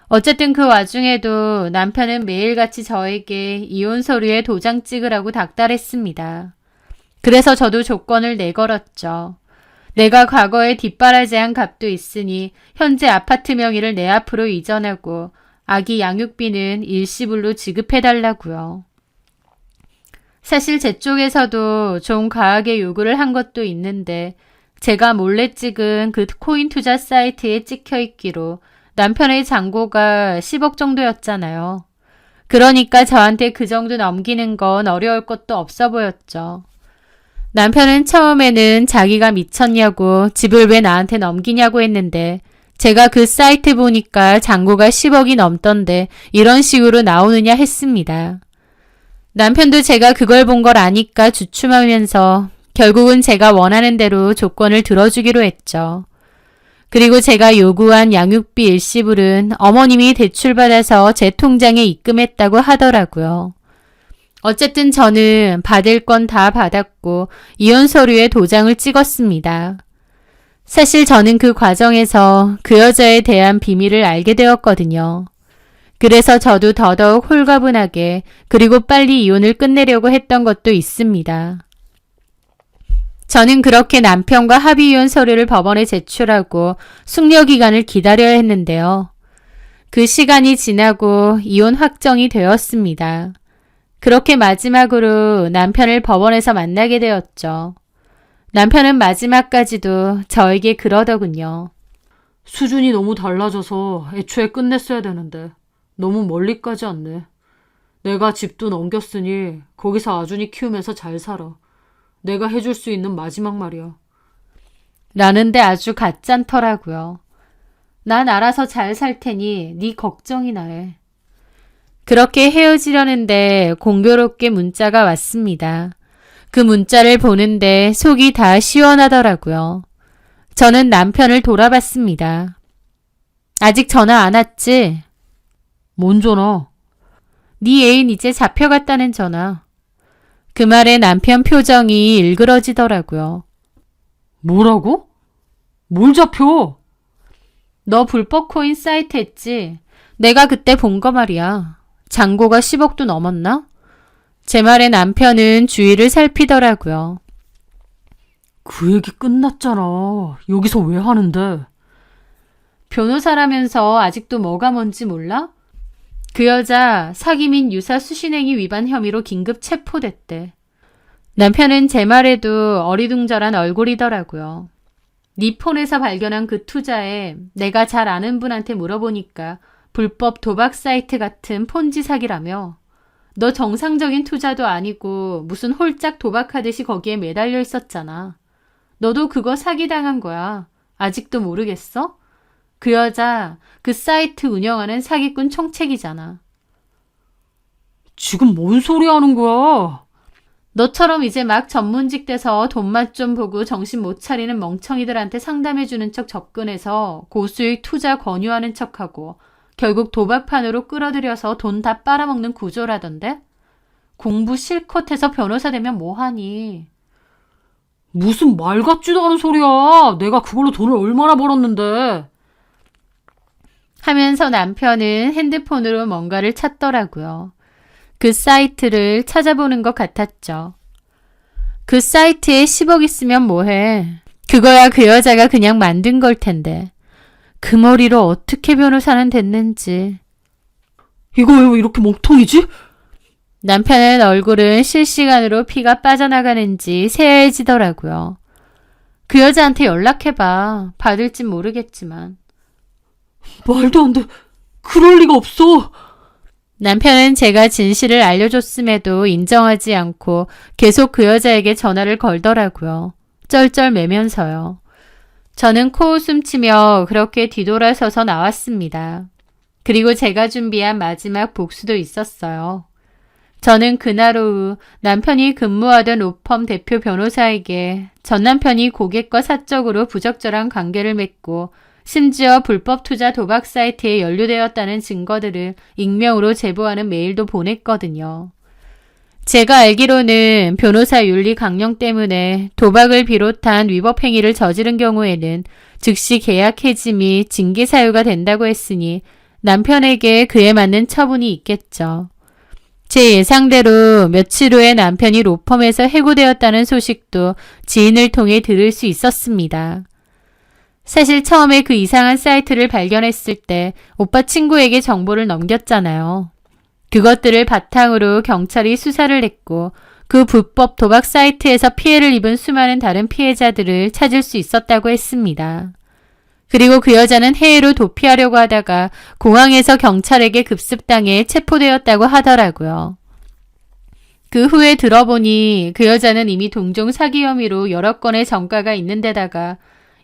어쨌든 그 와중에도 남편은 매일같이 저에게 이혼 서류에 도장 찍으라고 닥달했습니다. 그래서 저도 조건을 내걸었죠. 내가 과거에 뒷바라지한 값도 있으니 현재 아파트 명의를 내 앞으로 이전하고 아기 양육비는 일시불로 지급해달라고요. 사실 제 쪽에서도 좀 과하게 요구를 한 것도 있는데 제가 몰래 찍은 그 코인 투자 사이트에 찍혀 있기로 남편의 잔고가 10억 정도였잖아요. 그러니까 저한테 그 정도 넘기는 건 어려울 것도 없어 보였죠. 남편은 처음에는 자기가 미쳤냐고 집을 왜 나한테 넘기냐고 했는데 제가 그 사이트 보니까 잔고가 10억이 넘던데 이런 식으로 나오느냐 했습니다. 남편도 제가 그걸 본 걸 아니까 주춤하면서 결국은 제가 원하는 대로 조건을 들어주기로 했죠. 그리고 제가 요구한 양육비 일시불은 어머님이 대출받아서 제 통장에 입금했다고 하더라고요. 어쨌든 저는 받을 건 다 받았고 이혼 서류에 도장을 찍었습니다. 사실 저는 그 과정에서 그 여자에 대한 비밀을 알게 되었거든요. 그래서 저도 더더욱 홀가분하게 그리고 빨리 이혼을 끝내려고 했던 것도 있습니다. 저는 그렇게 남편과 합의 이혼 서류를 법원에 제출하고 숙려 기간을 기다려야 했는데요. 그 시간이 지나고 이혼 확정이 되었습니다. 그렇게 마지막으로 남편을 법원에서 만나게 되었죠. 남편은 마지막까지도 저에게 그러더군요. 수준이 너무 달라져서 애초에 끝냈어야 되는데 너무 멀리까지 왔네. 내가 집도 넘겼으니 거기서 아준이 키우면서 잘 살아. 내가 해줄 수 있는 마지막 말이야. 라는데 아주 가짠더라고요. 난 알아서 잘 살 테니 네 걱정이나 해. 그렇게 헤어지려는데 공교롭게 문자가 왔습니다. 그 문자를 보는데 속이 다 시원하더라고요. 저는 남편을 돌아봤습니다. 아직 전화 안 왔지? 뭔 전화? 네 애인 이제 잡혀갔다는 전화. 그 말에 남편 표정이 일그러지더라고요. 뭐라고? 뭘 잡혀? 너 불법 코인 사이트 했지? 내가 그때 본 거 말이야. 잔고가 10억도 넘었나? 제 말에 남편은 주위를 살피더라고요. 그 얘기 끝났잖아. 여기서 왜 하는데? 변호사라면서 아직도 뭐가 뭔지 몰라? 그 여자 사기 및 유사 수신행위 위반 혐의로 긴급 체포됐대. 남편은 제 말에도 어리둥절한 얼굴이더라고요. 네 폰에서 발견한 그 투자에 내가 잘 아는 분한테 물어보니까 불법 도박 사이트 같은 폰지 사기라며. 너 정상적인 투자도 아니고 무슨 홀짝 도박하듯이 거기에 매달려 있었잖아. 너도 그거 사기당한 거야. 아직도 모르겠어? 그 여자 그 사이트 운영하는 사기꾼 총책이잖아. 지금 뭔 소리 하는 거야? 너처럼 이제 막 전문직 돼서 돈맛 좀 보고 정신 못 차리는 멍청이들한테 상담해주는 척 접근해서 고수익 투자 권유하는 척하고 결국 도박판으로 끌어들여서 돈 다 빨아먹는 구조라던데? 공부 실컷 해서 변호사 되면 뭐하니? 무슨 말 같지도 않은 소리야. 내가 그걸로 돈을 얼마나 벌었는데. 하면서 남편은 핸드폰으로 뭔가를 찾더라고요. 그 사이트를 찾아보는 것 같았죠. 그 사이트에 10억 있으면 뭐해. 그거야 그 여자가 그냥 만든 걸 텐데. 그 머리로 어떻게 변호사는 됐는지. 이거 왜 이렇게 멍텅이지? 남편의 얼굴은 실시간으로 피가 빠져나가는지 새하얘지더라고요. 그 여자한테 연락해봐. 받을진 모르겠지만. 말도 안 돼. 그럴 리가 없어. 남편은 제가 진실을 알려줬음에도 인정하지 않고 계속 그 여자에게 전화를 걸더라고요. 쩔쩔매면서요. 저는 코웃음 치며 그렇게 뒤돌아서서 나왔습니다. 그리고 제가 준비한 마지막 복수도 있었어요. 저는 그날 오후 남편이 근무하던 로펌 대표 변호사에게 전 남편이 고객과 사적으로 부적절한 관계를 맺고 심지어 불법 투자 도박 사이트에 연루되었다는 증거들을 익명으로 제보하는 메일도 보냈거든요. 제가 알기로는 변호사 윤리 강령 때문에 도박을 비롯한 위법 행위를 저지른 경우에는 즉시 계약 해지 및 징계 사유가 된다고 했으니 남편에게 그에 맞는 처분이 있겠죠. 제 예상대로 며칠 후에 남편이 로펌에서 해고되었다는 소식도 지인을 통해 들을 수 있었습니다. 사실 처음에 그 이상한 사이트를 발견했을 때 오빠 친구에게 정보를 넘겼잖아요. 그것들을 바탕으로 경찰이 수사를 했고 그 불법 도박 사이트에서 피해를 입은 수많은 다른 피해자들을 찾을 수 있었다고 했습니다. 그리고 그 여자는 해외로 도피하려고 하다가 공항에서 경찰에게 급습당해 체포되었다고 하더라고요. 그 후에 들어보니 그 여자는 이미 동종 사기 혐의로 여러 건의 전과가 있는 데다가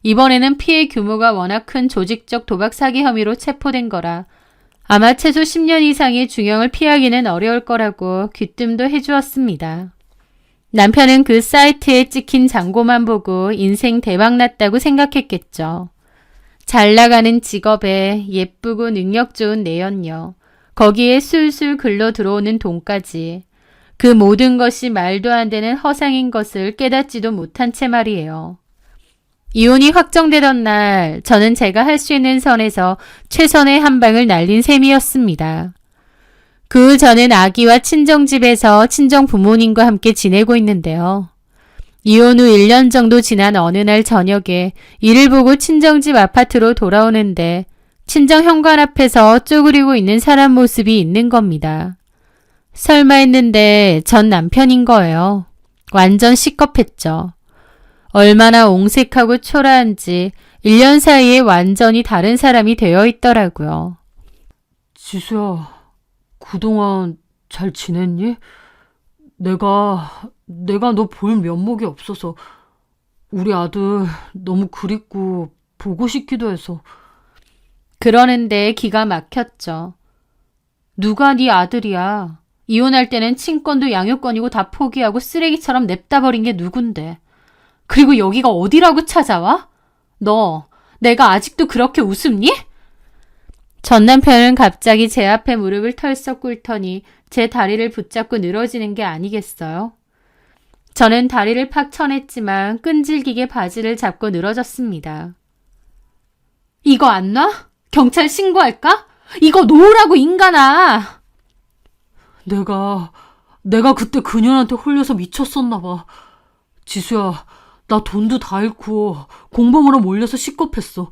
이번에는 피해 규모가 워낙 큰 조직적 도박 사기 혐의로 체포된 거라 아마 최소 10년 이상의 중형을 피하기는 어려울 거라고 귀뜸도 해주었습니다. 남편은 그 사이트에 찍힌 장고만 보고 인생 대박났다고 생각했겠죠. 잘 나가는 직업에 예쁘고 능력 좋은 내연녀, 거기에 술술 글러 들어오는 돈까지 그 모든 것이 말도 안 되는 허상인 것을 깨닫지도 못한 채 말이에요. 이혼이 확정되던 날 저는 제가 할 수 있는 선에서 최선의 한 방을 날린 셈이었습니다. 그 저는 아기와 친정집에서 친정 부모님과 함께 지내고 있는데요. 이혼 후 1년 정도 지난 어느 날 저녁에 일을 보고 친정집 아파트로 돌아오는데 친정 현관 앞에서 쪼그리고 있는 사람 모습이 있는 겁니다. 설마 했는데 전 남편인 거예요. 완전 시겁했죠. 얼마나 옹색하고 초라한지 1년 사이에 완전히 다른 사람이 되어 있더라고요. 지수야, 그동안 잘 지냈니? 내가 너 볼 면목이 없어서 우리 아들 너무 그립고 보고 싶기도 해서. 그러는데 기가 막혔죠. 누가 네 아들이야. 이혼할 때는 친권도 양육권이고 다 포기하고 쓰레기처럼 냅다 버린 게 누군데. 그리고 여기가 어디라고 찾아와? 너, 내가 아직도 그렇게 우습니? 전 남편은 갑자기 제 앞에 무릎을 털썩 꿇더니 제 다리를 붙잡고 늘어지는 게 아니겠어요? 저는 다리를 팍 쳐냈지만 끈질기게 바지를 잡고 늘어졌습니다. 이거 안 놔? 경찰 신고할까? 이거 놓으라고 인간아! 내가 그때 그년한테 홀려서 미쳤었나 봐. 지수야, 나 돈도 다 잃고 공범으로 몰려서 시겁했어.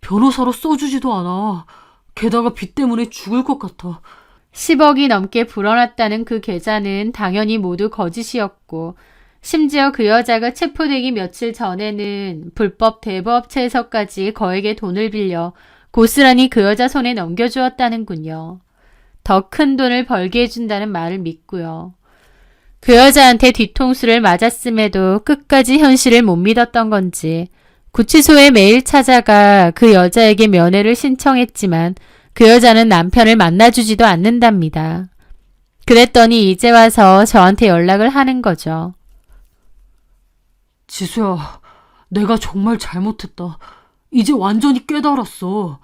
변호사로 써주지도 않아. 게다가 빚 때문에 죽을 것 같아. 10억이 넘게 불어났다는 그 계좌는 당연히 모두 거짓이었고 심지어 그 여자가 체포되기 며칠 전에는 불법 대부업체에서까지 거액의 돈을 빌려 고스란히 그 여자 손에 넘겨주었다는군요. 더 큰 돈을 벌게 해준다는 말을 믿고요. 그 여자한테 뒤통수를 맞았음에도 끝까지 현실을 못 믿었던 건지 구치소에 매일 찾아가 그 여자에게 면회를 신청했지만 그 여자는 남편을 만나주지도 않는답니다. 그랬더니 이제 와서 저한테 연락을 하는 거죠. 지수야, 내가 정말 잘못했다. 이제 완전히 깨달았어.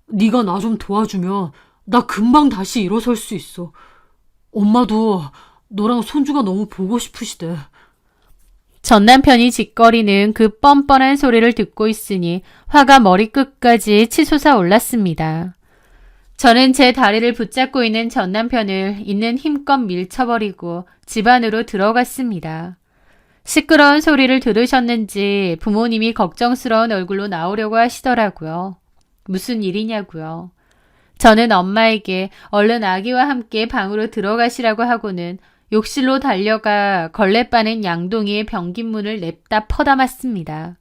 네가 나 좀 도와주면 나 금방 다시 일어설 수 있어. 엄마도 너랑 손주가 너무 보고 싶으시대. 전 남편이 짓거리는 그 뻔뻔한 소리를 듣고 있으니 화가 머리끝까지 치솟아 올랐습니다. 저는 제 다리를 붙잡고 있는 전 남편을 있는 힘껏 밀쳐버리고 집 안으로 들어갔습니다. 시끄러운 소리를 들으셨는지 부모님이 걱정스러운 얼굴로 나오려고 하시더라고요. 무슨 일이냐고요. 저는 엄마에게 얼른 아기와 함께 방으로 들어가시라고 하고는 욕실로 달려가 걸레 빠는 양동이의 변기문을 냅다 퍼담았습니다.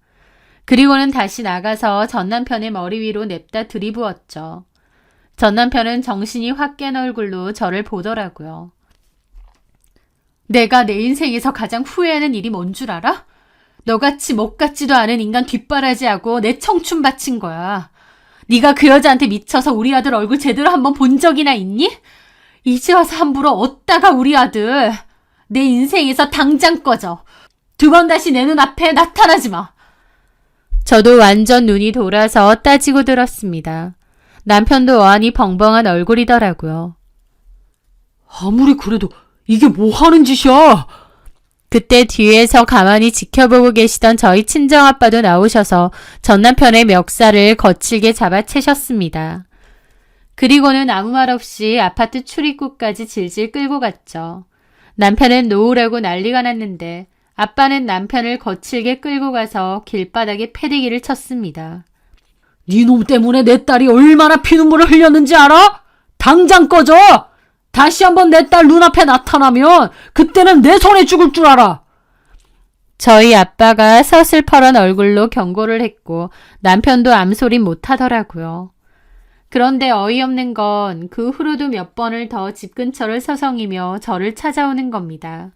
그리고는 다시 나가서 전 남편의 머리 위로 냅다 들이부었죠. 전 남편은 정신이 확 깬 얼굴로 저를 보더라고요. 내가 내 인생에서 가장 후회하는 일이 뭔 줄 알아? 너같이 먹같지도 않은 인간 뒷바라지하고 내 청춘 바친 거야. 네가 그 여자한테 미쳐서 우리 아들 얼굴 제대로 한번 본 적이나 있니? 이제 와서 함부로 어따가 우리 아들. 내 인생에서 당장 꺼져. 2번 다시 내 눈앞에 나타나지 마. 저도 완전 눈이 돌아서 따지고 들었습니다. 남편도 어안이 벙벙한 얼굴이더라고요. 아무리 그래도 이게 뭐 하는 짓이야? 그때 뒤에서 가만히 지켜보고 계시던 저희 친정아빠도 나오셔서 전 남편의 멱살을 거칠게 잡아채셨습니다. 그리고는 아무 말 없이 아파트 출입구까지 질질 끌고 갔죠. 남편은 놓으라고 난리가 났는데 아빠는 남편을 거칠게 끌고 가서 길바닥에 패대기를 쳤습니다. 네 놈 때문에 내 딸이 얼마나 피눈물을 흘렸는지 알아? 당장 꺼져! 다시 한번 내 딸 눈앞에 나타나면 그때는 내 손에 죽을 줄 알아! 저희 아빠가 서슬퍼런 얼굴로 경고를 했고 남편도 암소리 못하더라고요. 그런데 어이없는 건 그 후로도 몇 번을 더 집 근처를 서성이며 저를 찾아오는 겁니다.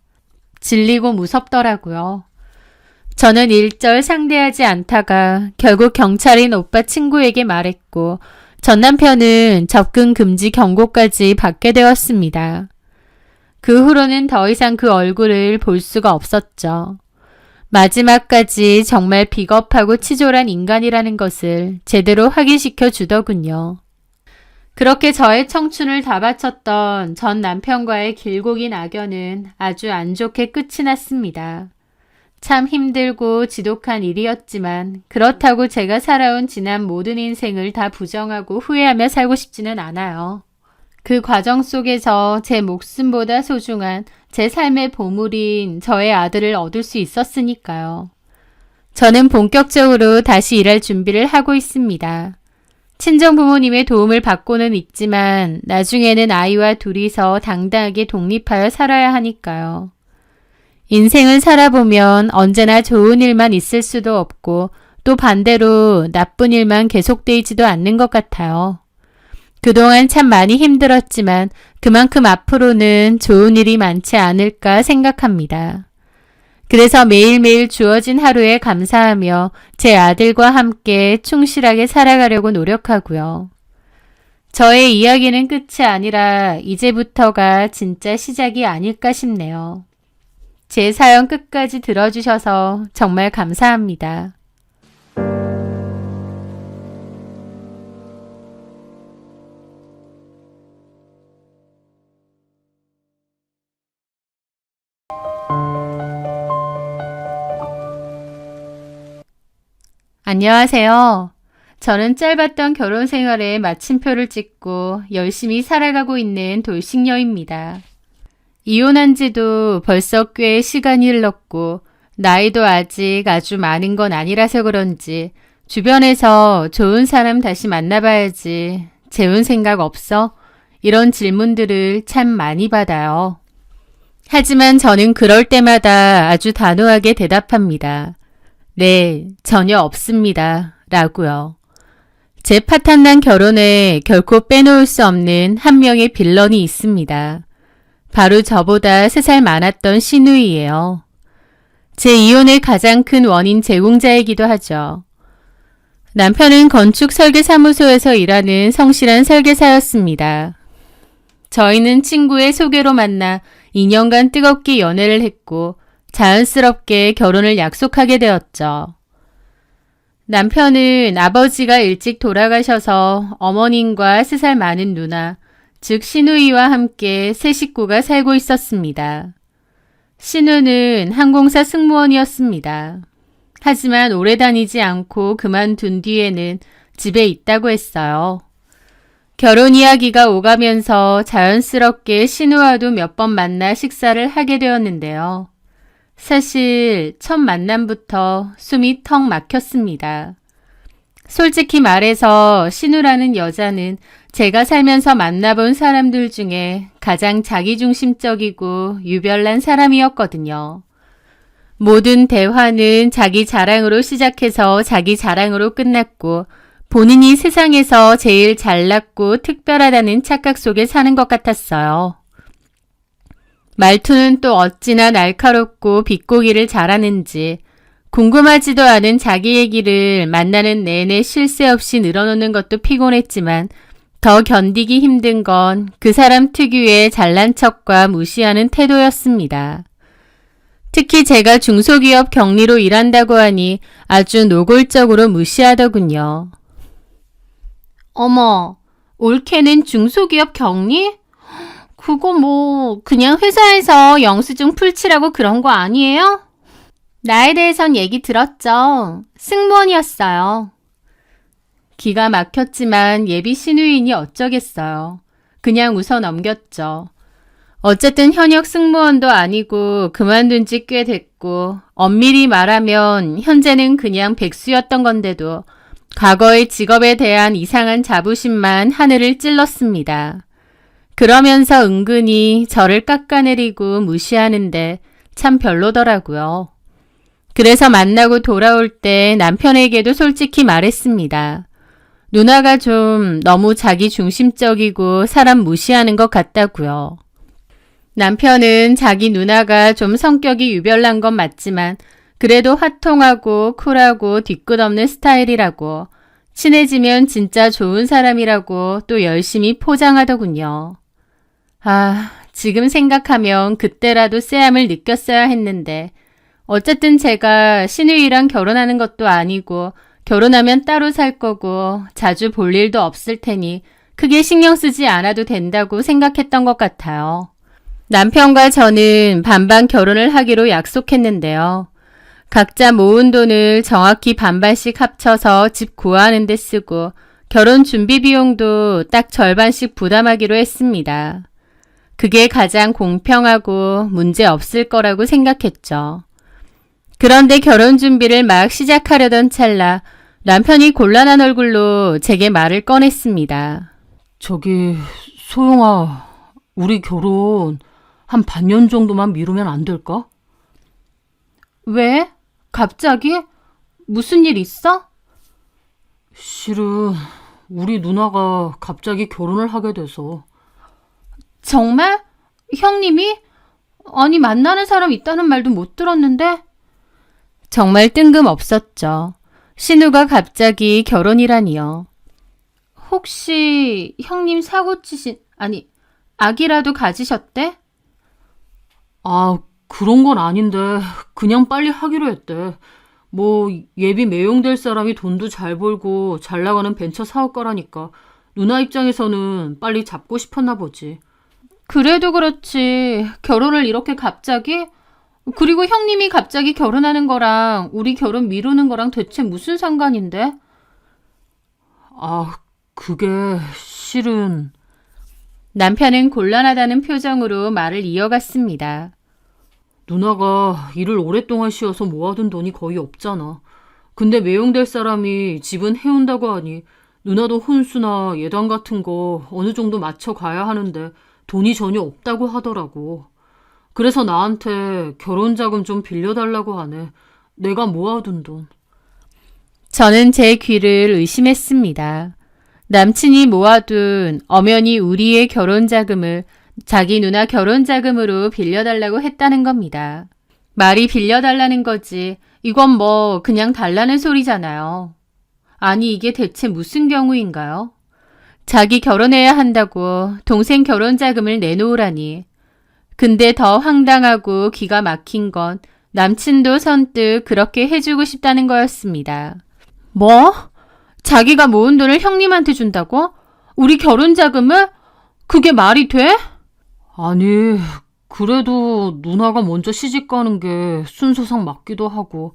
질리고 무섭더라고요. 저는 일절 상대하지 않다가 결국 경찰인 오빠 친구에게 말했고 전 남편은 접근 금지 경고까지 받게 되었습니다. 그 후로는 더 이상 그 얼굴을 볼 수가 없었죠. 마지막까지 정말 비겁하고 치졸한 인간이라는 것을 제대로 확인시켜 주더군요. 그렇게 저의 청춘을 다 바쳤던 전 남편과의 길고 긴 악연은 아주 안 좋게 끝이 났습니다. 참 힘들고 지독한 일이었지만 그렇다고 제가 살아온 지난 모든 인생을 다 부정하고 후회하며 살고 싶지는 않아요. 그 과정 속에서 제 목숨보다 소중한 제 삶의 보물인 저의 아들을 얻을 수 있었으니까요. 저는 본격적으로 다시 일할 준비를 하고 있습니다. 친정 부모님의 도움을 받고는 있지만 나중에는 아이와 둘이서 당당하게 독립하여 살아야 하니까요. 인생을 살아보면 언제나 좋은 일만 있을 수도 없고 또 반대로 나쁜 일만 계속되지도 않는 것 같아요. 그동안 참 많이 힘들었지만 그만큼 앞으로는 좋은 일이 많지 않을까 생각합니다. 그래서 매일매일 주어진 하루에 감사하며 제 아들과 함께 충실하게 살아가려고 노력하고요. 저의 이야기는 끝이 아니라 이제부터가 진짜 시작이 아닐까 싶네요. 제 사연 끝까지 들어주셔서 정말 감사합니다. 안녕하세요. 저는 짧았던 결혼 생활에 마침표를 찍고 열심히 살아가고 있는 돌싱녀입니다. 이혼한 지도 벌써 꽤 시간이 흘렀고 나이도 아직 아주 많은 건 아니라서 그런지 주변에서 좋은 사람 다시 만나봐야지 재혼 생각 없어? 이런 질문들을 참 많이 받아요. 하지만 저는 그럴 때마다 아주 단호하게 대답합니다. 네, 전혀 없습니다. 라고요. 제 파탄난 결혼에 결코 빼놓을 수 없는 한 명의 빌런이 있습니다. 바로 저보다 3살 많았던 시누이예요. 제 이혼의 가장 큰 원인 제공자이기도 하죠. 남편은 건축 설계사무소에서 일하는 성실한 설계사였습니다. 저희는 친구의 소개로 만나 2년간 뜨겁게 연애를 했고 자연스럽게 결혼을 약속하게 되었죠. 남편은 아버지가 일찍 돌아가셔서 어머님과 3살 많은 누나, 즉 시누이와 함께 세 식구가 살고 있었습니다. 시누는 항공사 승무원이었습니다. 하지만 오래 다니지 않고 그만둔 뒤에는 집에 있다고 했어요. 결혼 이야기가 오가면서 자연스럽게 시누와도 몇 번 만나 식사를 하게 되었는데요. 사실 첫 만남부터 숨이 턱 막혔습니다. 솔직히 말해서 신우라는 여자는 제가 살면서 만나본 사람들 중에 가장 자기중심적이고 유별난 사람이었거든요. 모든 대화는 자기 자랑으로 시작해서 자기 자랑으로 끝났고 본인이 세상에서 제일 잘났고 특별하다는 착각 속에 사는 것 같았어요. 말투는 또 어찌나 날카롭고 비꼬기를 잘하는지 궁금하지도 않은 자기 얘기를 만나는 내내 쉴 새 없이 늘어놓는 것도 피곤했지만 더 견디기 힘든 건 그 사람 특유의 잘난 척과 무시하는 태도였습니다. 특히 제가 중소기업 경리로 일한다고 하니 아주 노골적으로 무시하더군요. 어머, 올케는 중소기업 경리? 그거 그냥 회사에서 영수증 풀칠하고 그런 거 아니에요? 나에 대해선 얘기 들었죠. 승무원이었어요. 기가 막혔지만 예비 신우인이 어쩌겠어요. 그냥 웃어 넘겼죠. 어쨌든 현역 승무원도 아니고 그만둔 지 꽤 됐고 엄밀히 말하면 현재는 그냥 백수였던 건데도 과거의 직업에 대한 이상한 자부심만 하늘을 찔렀습니다. 그러면서 은근히 저를 깎아내리고 무시하는데 참 별로더라고요. 그래서 만나고 돌아올 때 남편에게도 솔직히 말했습니다. 누나가 좀 너무 자기 중심적이고 사람 무시하는 것 같다고요. 남편은 자기 누나가 좀 성격이 유별난 건 맞지만 그래도 화통하고 쿨하고 뒤끝없는 스타일이라고 친해지면 진짜 좋은 사람이라고 또 열심히 포장하더군요. 지금 생각하면 그때라도 쎄함을 느꼈어야 했는데 어쨌든 제가 신우이랑 결혼하는 것도 아니고 결혼하면 따로 살 거고 자주 볼 일도 없을 테니 크게 신경 쓰지 않아도 된다고 생각했던 것 같아요. 남편과 저는 반반 결혼을 하기로 약속했는데요. 각자 모은 돈을 정확히 반반씩 합쳐서 집 구하는 데 쓰고 결혼 준비 비용도 딱 절반씩 부담하기로 했습니다. 그게 가장 공평하고 문제 없을 거라고 생각했죠. 그런데 결혼 준비를 막 시작하려던 찰나 남편이 곤란한 얼굴로 제게 말을 꺼냈습니다. 저기, 소영아, 우리 결혼 한 반년 정도만 미루면 안 될까? 왜? 갑자기? 무슨 일 있어? 실은 우리 누나가 갑자기 결혼을 하게 돼서. 정말? 형님이? 아니 만나는 사람 있다는 말도 못 들었는데? 정말 뜬금없었죠. 신우가 갑자기 결혼이라니요. 혹시 형님 아기라도 가지셨대? 그런 건 아닌데 그냥 빨리 하기로 했대. 예비 매용될 사람이 돈도 잘 벌고 잘 나가는 벤처 사업가라니까 누나 입장에서는 빨리 잡고 싶었나 보지. 그래도 그렇지. 결혼을 이렇게 갑자기? 그리고 형님이 갑자기 결혼하는 거랑 우리 결혼 미루는 거랑 대체 무슨 상관인데? 그게 실은. 남편은 곤란하다는 표정으로 말을 이어갔습니다. 누나가 일을 오랫동안 쉬어서 모아둔 돈이 거의 없잖아. 근데 매용될 사람이 집은 해온다고 하니 누나도 혼수나 예단 같은 거 어느 정도 맞춰가야 하는데 돈이 전혀 없다고 하더라고. 그래서 나한테 결혼자금 좀 빌려달라고 하네. 내가 모아둔 돈. 저는 제 귀를 의심했습니다. 남친이 모아둔 엄연히 우리의 결혼자금을 자기 누나 결혼자금으로 빌려달라고 했다는 겁니다. 말이 빌려달라는 거지. 이건 그냥 달라는 소리잖아요. 아니 이게 대체 무슨 경우인가요? 자기 결혼해야 한다고 동생 결혼자금을 내놓으라니. 근데 더 황당하고 기가 막힌 건 남친도 선뜻 그렇게 해주고 싶다는 거였습니다. 뭐? 자기가 모은 돈을 형님한테 준다고? 우리 결혼자금을? 그게 말이 돼? 아니, 그래도 누나가 먼저 시집 가는 게 순서상 맞기도 하고.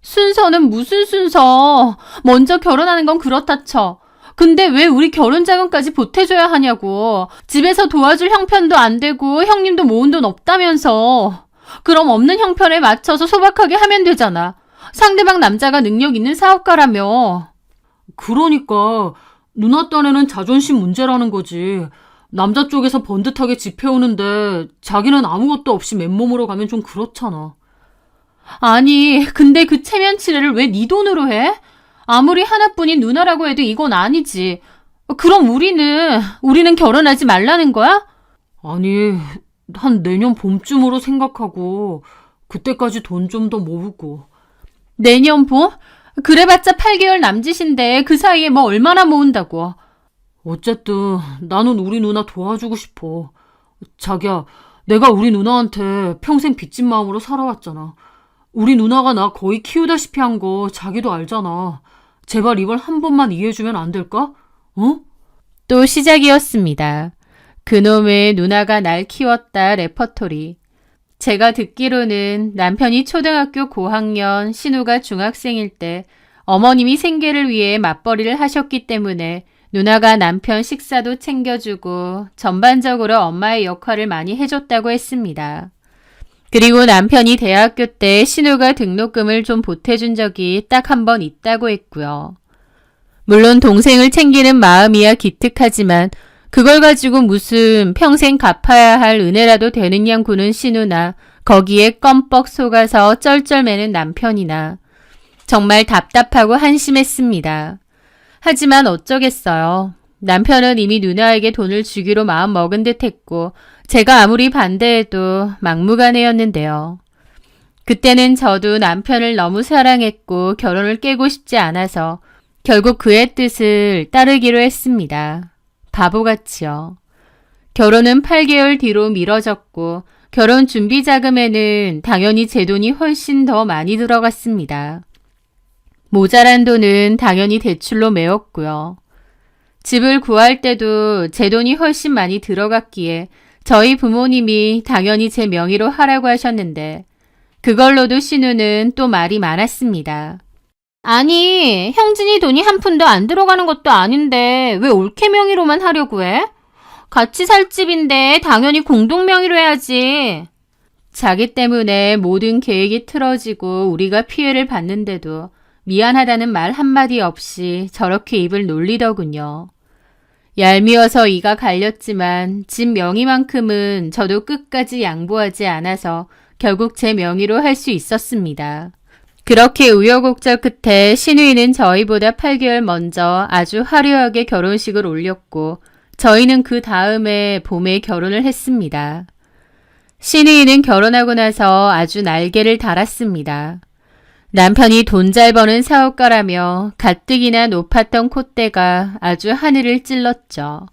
순서는 무슨 순서? 먼저 결혼하는 건 그렇다 쳐. 근데 왜 우리 결혼자금까지 보태줘야 하냐고. 집에서 도와줄 형편도 안 되고 형님도 모은 돈 없다면서. 그럼 없는 형편에 맞춰서 소박하게 하면 되잖아. 상대방 남자가 능력 있는 사업가라며. 그러니까 누나 딴에는 자존심 문제라는 거지. 남자 쪽에서 번듯하게 집해오는데 자기는 아무것도 없이 맨몸으로 가면 좀 그렇잖아. 아니, 근데 그 체면치레를 왜 네 돈으로 해? 아무리 하나뿐인 누나라고 해도 이건 아니지. 그럼 우리는 결혼하지 말라는 거야? 아니, 한 내년 봄쯤으로 생각하고 그때까지 돈 좀 더 모으고. 내년 봄? 그래봤자 8개월 남짓인데 그 사이에 얼마나 모은다고. 어쨌든 나는 우리 누나 도와주고 싶어. 자기야, 내가 우리 누나한테 평생 빚진 마음으로 살아왔잖아. 우리 누나가 나 거의 키우다시피 한 거 자기도 알잖아. 제발 이걸 한 번만 이해해주면 안 될까? 어? 또 시작이었습니다. 그놈의 누나가 날 키웠다 레퍼토리. 제가 듣기로는 남편이 초등학교 고학년, 신우가 중학생일 때 어머님이 생계를 위해 맞벌이를 하셨기 때문에 누나가 남편 식사도 챙겨주고 전반적으로 엄마의 역할을 많이 해줬다고 했습니다. 그리고 남편이 대학교 때 신우가 등록금을 좀 보태준 적이 딱 한 번 있다고 했고요. 물론 동생을 챙기는 마음이야 기특하지만 그걸 가지고 무슨 평생 갚아야 할 은혜라도 되는 양 구는 신우나 거기에 껌뻑 속아서 쩔쩔매는 남편이나 정말 답답하고 한심했습니다. 하지만 어쩌겠어요. 남편은 이미 누나에게 돈을 주기로 마음 먹은 듯 했고 제가 아무리 반대해도 막무가내였는데요. 그때는 저도 남편을 너무 사랑했고 결혼을 깨고 싶지 않아서 결국 그의 뜻을 따르기로 했습니다. 바보같이요. 결혼은 8개월 뒤로 미뤄졌고 결혼 준비 자금에는 당연히 제 돈이 훨씬 더 많이 들어갔습니다. 모자란 돈은 당연히 대출로 메웠고요. 집을 구할 때도 제 돈이 훨씬 많이 들어갔기에 저희 부모님이 당연히 제 명의로 하라고 하셨는데 그걸로도 신우는 또 말이 많았습니다. 아니, 형진이 돈이 한 푼도 안 들어가는 것도 아닌데 왜 올케 명의로만 하려고 해? 같이 살 집인데 당연히 공동 명의로 해야지. 자기 때문에 모든 계획이 틀어지고 우리가 피해를 봤는데도 미안하다는 말 한마디 없이 저렇게 입을 놀리더군요. 얄미워서 이가 갈렸지만 집 명의만큼은 저도 끝까지 양보하지 않아서 결국 제 명의로 할 수 있었습니다. 그렇게 우여곡절 끝에 신우이는 저희보다 8개월 먼저 아주 화려하게 결혼식을 올렸고 저희는 그 다음에 봄에 결혼을 했습니다. 신우이는 결혼하고 나서 아주 날개를 달았습니다. 남편이 돈 잘 버는 사업가라며 가뜩이나 높았던 콧대가 아주 하늘을 찔렀죠.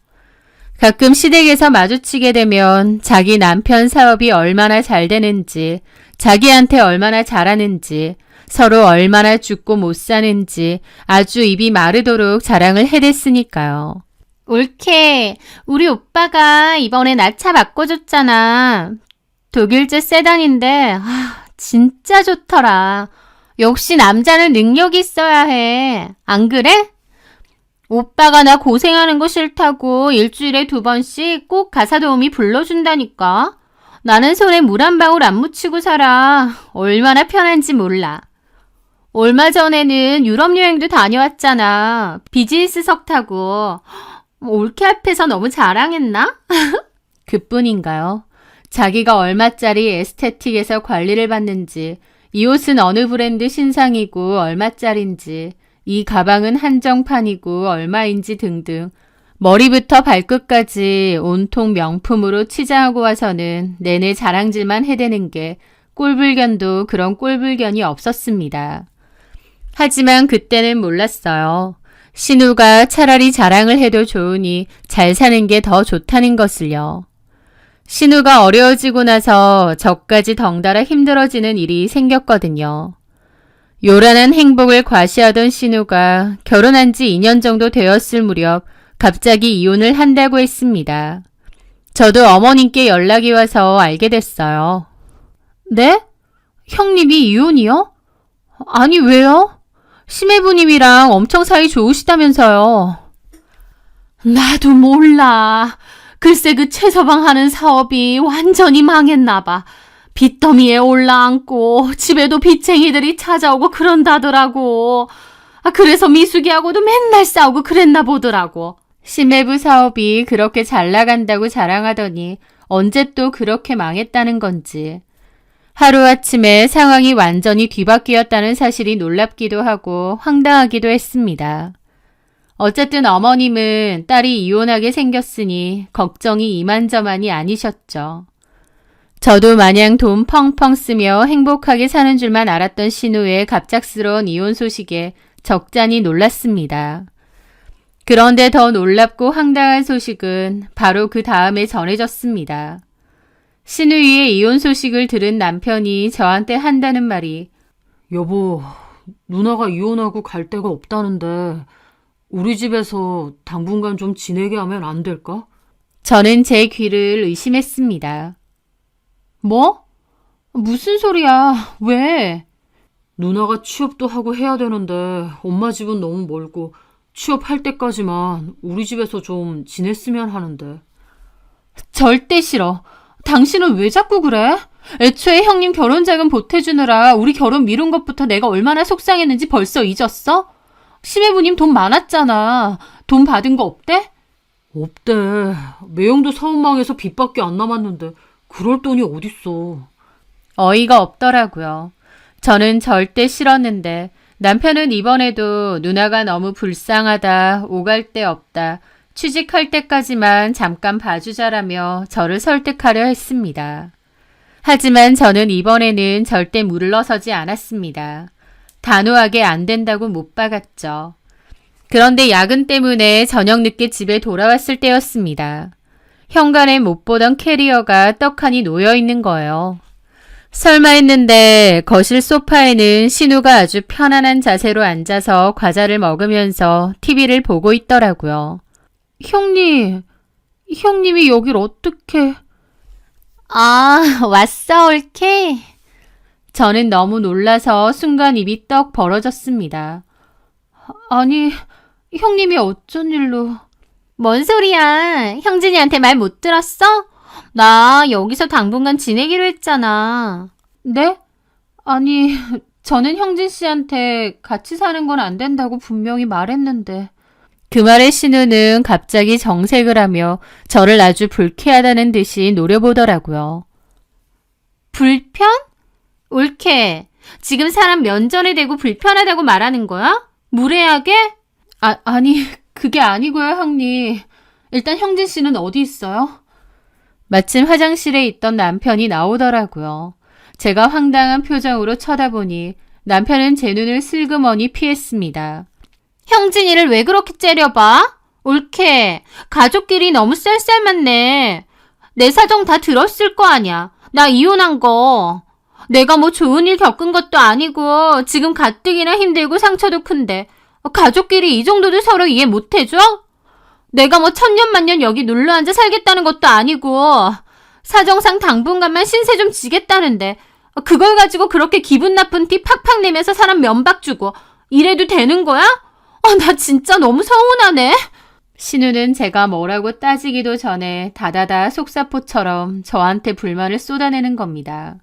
가끔 시댁에서 마주치게 되면 자기 남편 사업이 얼마나 잘 되는지, 자기한테 얼마나 잘하는지, 서로 얼마나 죽고 못 사는지 아주 입이 마르도록 자랑을 해댔으니까요. 올케, 우리 오빠가 이번에 나 차 바꿔줬잖아. 독일제 세단인데 진짜 좋더라. 역시 남자는 능력이 있어야 해. 안 그래? 오빠가 나 고생하는 거 싫다고 일주일에 2번씩 꼭 가사 도우미 불러준다니까. 나는 손에 물 한 방울 안 묻히고 살아. 얼마나 편한지 몰라. 얼마 전에는 유럽 여행도 다녀왔잖아. 비즈니스석 타고. 올케 앞에서 너무 자랑했나? 그뿐인가요? 자기가 얼마짜리 에스테틱에서 관리를 받는지, 이 옷은 어느 브랜드 신상이고 얼마짜린지, 이 가방은 한정판이고 얼마인지 등등 머리부터 발끝까지 온통 명품으로 치장하고 와서는 내내 자랑질만 해대는 게 꼴불견도 그런 꼴불견이 없었습니다. 하지만 그때는 몰랐어요. 신우가 차라리 자랑을 해도 좋으니 잘 사는 게 더 좋다는 것을요. 신우가 어려워지고 나서 저까지 덩달아 힘들어지는 일이 생겼거든요. 요란한 행복을 과시하던 신우가 결혼한 지 2년 정도 되었을 무렵 갑자기 이혼을 한다고 했습니다. 저도 어머님께 연락이 와서 알게 됐어요. 네? 형님이 이혼이요? 아니 왜요? 심해부님이랑 엄청 사이 좋으시다면서요. 나도 몰라. 글쎄 그 최서방 하는 사업이 완전히 망했나 봐. 빚더미에 올라앉고 집에도 빚쟁이들이 찾아오고 그런다더라고. 그래서 미숙이하고도 맨날 싸우고 그랬나 보더라고. 심해부 사업이 그렇게 잘 나간다고 자랑하더니 언제 또 그렇게 망했다는 건지. 하루아침에 상황이 완전히 뒤바뀌었다는 사실이 놀랍기도 하고 황당하기도 했습니다. 어쨌든 어머님은 딸이 이혼하게 생겼으니 걱정이 이만저만이 아니셨죠. 저도 마냥 돈 펑펑 쓰며 행복하게 사는 줄만 알았던 신우의 갑작스러운 이혼 소식에 적잖이 놀랐습니다. 그런데 더 놀랍고 황당한 소식은 바로 그 다음에 전해졌습니다. 신우이의 이혼 소식을 들은 남편이 저한테 한다는 말이 여보, 누나가 이혼하고 갈 데가 없다는데 우리 집에서 당분간 좀 지내게 하면 안 될까? 저는 제 귀를 의심했습니다. 뭐? 무슨 소리야? 왜? 누나가 취업도 하고 해야 되는데 엄마 집은 너무 멀고 취업할 때까지만 우리 집에서 좀 지냈으면 하는데. 절대 싫어. 당신은 왜 자꾸 그래? 애초에 형님 결혼자금 보태주느라 우리 결혼 미룬 것부터 내가 얼마나 속상했는지 벌써 잊었어? 심해부님 돈 많았잖아. 돈 받은 거 없대? 없대. 매형도 사업망해서 빚밖에 안 남았는데 그럴 돈이 어딨어. 어이가 없더라고요. 저는 절대 싫었는데 남편은 이번에도 누나가 너무 불쌍하다, 오갈 데 없다, 취직할 때까지만 잠깐 봐주자라며 저를 설득하려 했습니다. 하지만 저는 이번에는 절대 물러서지 않았습니다. 단호하게 안 된다고 못 박았죠. 그런데 야근 때문에 저녁 늦게 집에 돌아왔을 때였습니다. 현관에 못 보던 캐리어가 떡하니 놓여 있는 거예요. 설마 했는데 거실 소파에는 신우가 아주 편안한 자세로 앉아서 과자를 먹으면서 TV를 보고 있더라고요. 형님이 여길 어떻게... 아, 왔어, 올케? 저는 너무 놀라서 순간 입이 떡 벌어졌습니다. 아니, 형님이 어쩐 일로... 뭔 소리야? 형진이한테 말 못 들었어? 나 여기서 당분간 지내기로 했잖아. 네? 아니, 저는 형진 씨한테 같이 사는 건 안 된다고 분명히 말했는데. 그 말에 신우는 갑자기 정색을 하며 저를 아주 불쾌하다는 듯이 노려보더라고요. 불편? 올케, 지금 사람 면전에 대고 불편하다고 말하는 거야? 무례하게? 아니, 그게 아니고요, 형님. 일단 형진 씨는 어디 있어요? 마침 화장실에 있던 남편이 나오더라고요. 제가 황당한 표정으로 쳐다보니 남편은 제 눈을 슬그머니 피했습니다. 형진이를 왜 그렇게 째려봐? 올케, 가족끼리 너무 쌀쌀맞네. 내 사정 다 들었을 거 아냐. 나 이혼한 거. 내가 뭐 좋은 일 겪은 것도 아니고 지금 가뜩이나 힘들고 상처도 큰데 가족끼리 이 정도도 서로 이해 못 해줘? 내가 뭐 천년만년 여기 눌러앉아 살겠다는 것도 아니고 사정상 당분간만 신세 좀 지겠다는데 그걸 가지고 그렇게 기분 나쁜 티 팍팍 내면서 사람 면박 주고 이래도 되는 거야? 나 진짜 너무 서운하네. 신우는 제가 뭐라고 따지기도 전에 다다다 속사포처럼 저한테 불만을 쏟아내는 겁니다.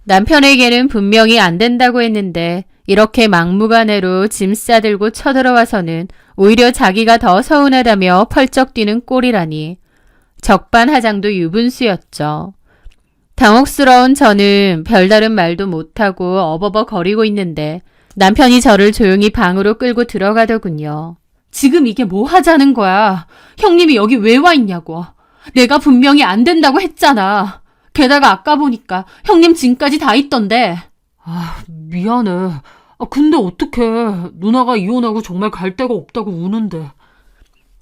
남편에게는 분명히 안 된다고 했는데 이렇게 막무가내로 짐 싸들고 쳐들어와서는 오히려 자기가 더 서운하다며 펄쩍 뛰는 꼴이라니. 적반하장도 유분수였죠. 당혹스러운 저는 별다른 말도 못하고 어버버거리고 있는데 남편이 저를 조용히 방으로 끌고 들어가더군요. 지금 이게 뭐 하자는 거야? 형님이 여기 왜 와 있냐고. 내가 분명히 안 된다고 했잖아. 게다가 아까 보니까 형님 짐까지 다 있던데. 미안해. 근데 어떡해. 누나가 이혼하고 정말 갈 데가 없다고 우는데.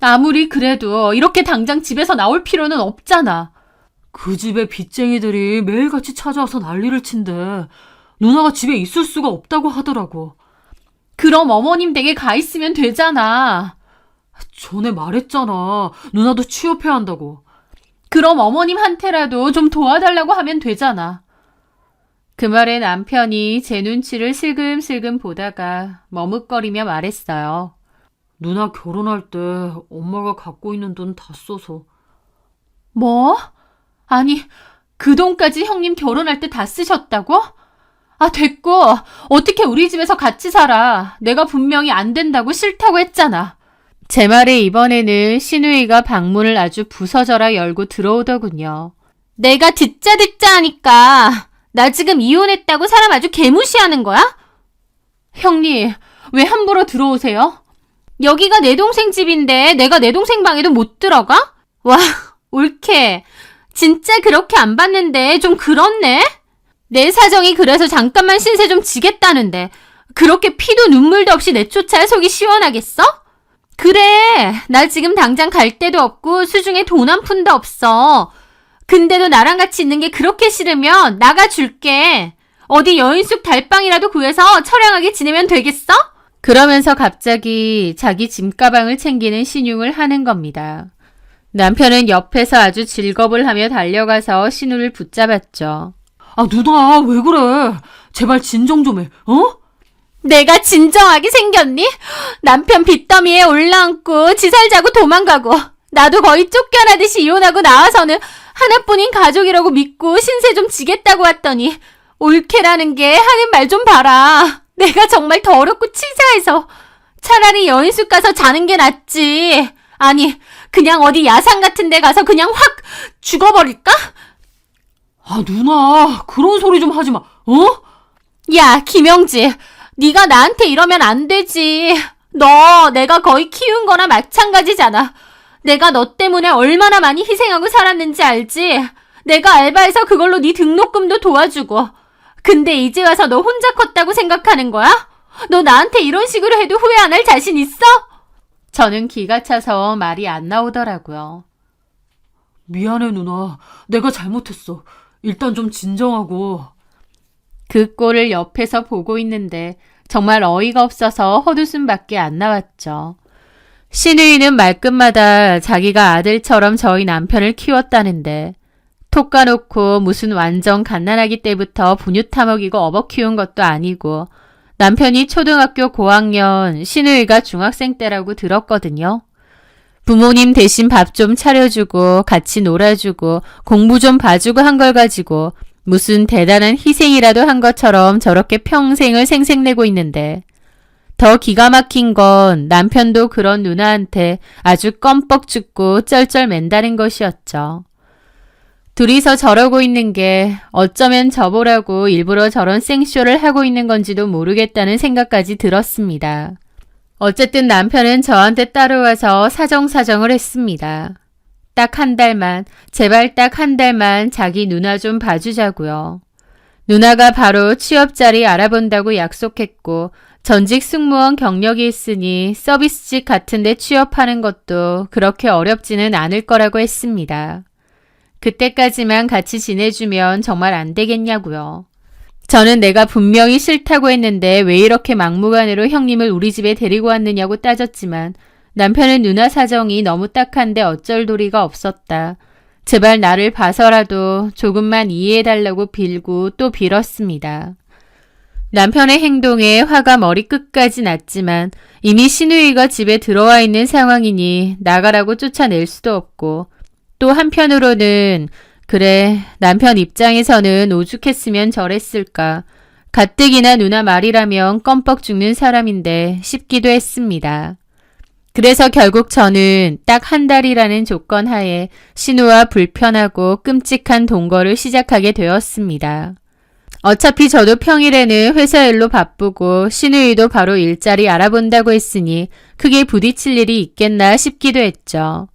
아무리 그래도 이렇게 당장 집에서 나올 필요는 없잖아. 그 집에 빚쟁이들이 매일같이 찾아와서 난리를 친대. 누나가 집에 있을 수가 없다고 하더라고. 그럼 어머님 댁에 가 있으면 되잖아. 전에 말했잖아. 누나도 취업해야 한다고. 그럼 어머님한테라도 좀 도와달라고 하면 되잖아. 그 말에 남편이 제 눈치를 슬금슬금 보다가 머뭇거리며 말했어요. 누나 결혼할 때 엄마가 갖고 있는 돈 다 써서. 뭐? 아니, 그 돈까지 형님 결혼할 때 다 쓰셨다고? 됐고. 어떻게 우리 집에서 같이 살아. 내가 분명히 안 된다고 싫다고 했잖아. 제 말에 이번에는 신우이가 방문을 아주 부서져라 열고 들어오더군요. 내가 듣자 하니까 나 지금 이혼했다고 사람 아주 개무시하는 거야? 형님, 왜 함부로 들어오세요? 여기가 내 동생 집인데 내가 내 동생 방에도 못 들어가? 와, 올케. 진짜 그렇게 안 봤는데 좀 그렇네? 내 사정이 그래서 잠깐만 신세 좀 지겠다는데 그렇게 피도 눈물도 없이 내쫓아야 속이 시원하겠어? 그래, 나 지금 당장 갈 데도 없고 수중에 돈 한 푼도 없어. 근데도 나랑 같이 있는 게 그렇게 싫으면 나가줄게. 어디 여인숙 달방이라도 구해서 처량하게 지내면 되겠어? 그러면서 갑자기 자기 짐가방을 챙기는 신용을 하는 겁니다. 남편은 옆에서 아주 질겁을 하며 달려가서 신우를 붙잡았죠. 아, 누나, 왜 그래? 제발 진정 좀 해, 어? 내가 진정하게 생겼니? 남편 빚더미에 올라앉고 지살 자고 도망가고 나도 거의 쫓겨나듯이 이혼하고 나와서는 하나뿐인 가족이라고 믿고 신세 좀 지겠다고 왔더니 올케라는 게 하는 말 좀 봐라. 내가 정말 더럽고 치사해서 차라리 여인숙 가서 자는 게 낫지. 아니, 그냥 어디 야산 같은 데 가서 그냥 확 죽어버릴까? 아, 누나, 그런 소리 좀 하지 마, 어? 야, 김영지, 네가 나한테 이러면 안 되지. 너 내가 거의 키운 거나 마찬가지잖아. 내가 너 때문에 얼마나 많이 희생하고 살았는지 알지? 내가 알바해서 그걸로 네 등록금도 도와주고. 근데 이제 와서 너 혼자 컸다고 생각하는 거야? 너 나한테 이런 식으로 해도 후회 안 할 자신 있어? 저는 기가 차서 말이 안 나오더라고요. 미안해, 누나. 내가 잘못했어. 일단 좀 진정하고. 그 꼴을 옆에서 보고 있는데 정말 어이가 없어서 헛웃음밖에 안 나왔죠. 신우이는 말끝마다 자기가 아들처럼 저희 남편을 키웠다는데 톡 까놓고 무슨 완전 갓난아기 때부터 분유 타먹이고 업어 키운 것도 아니고 남편이 초등학교 고학년, 신우이가 중학생 때라고 들었거든요. 부모님 대신 밥 좀 차려주고 같이 놀아주고 공부 좀 봐주고 한 걸 가지고 무슨 대단한 희생이라도 한 것처럼 저렇게 평생을 생색내고 있는데 더 기가 막힌 건 남편도 그런 누나한테 아주 껌뻑 죽고 쩔쩔 맨다는 것이었죠. 둘이서 저러고 있는 게 어쩌면 저보라고 일부러 저런 생쇼를 하고 있는 건지도 모르겠다는 생각까지 들었습니다. 어쨌든 남편은 저한테 따라와서 사정사정을 했습니다. 딱 한 달만, 제발 딱 한 달만 자기 누나 좀 봐주자고요. 누나가 바로 취업자리 알아본다고 약속했고 전직 승무원 경력이 있으니 서비스직 같은 데 취업하는 것도 그렇게 어렵지는 않을 거라고 했습니다. 그때까지만 같이 지내주면 정말 안 되겠냐고요. 저는 내가 분명히 싫다고 했는데 왜 이렇게 막무가내로 형님을 우리 집에 데리고 왔느냐고 따졌지만 남편은 누나 사정이 너무 딱한데 어쩔 도리가 없었다. 제발 나를 봐서라도 조금만 이해해달라고 빌고 또 빌었습니다. 남편의 행동에 화가 머리끝까지 났지만 이미 신우이가 집에 들어와 있는 상황이니 나가라고 쫓아낼 수도 없고 또 한편으로는 그래 남편 입장에서는 오죽했으면 저랬을까. 가뜩이나 누나 말이라면 껌뻑 죽는 사람인데 싶기도 했습니다. 그래서 결국 저는 딱 한 달이라는 조건 하에 신우와 불편하고 끔찍한 동거를 시작하게 되었습니다. 어차피 저도 평일에는 회사 일로 바쁘고 신우이도 바로 일자리 알아본다고 했으니 크게 부딪힐 일이 있겠나 싶기도 했죠.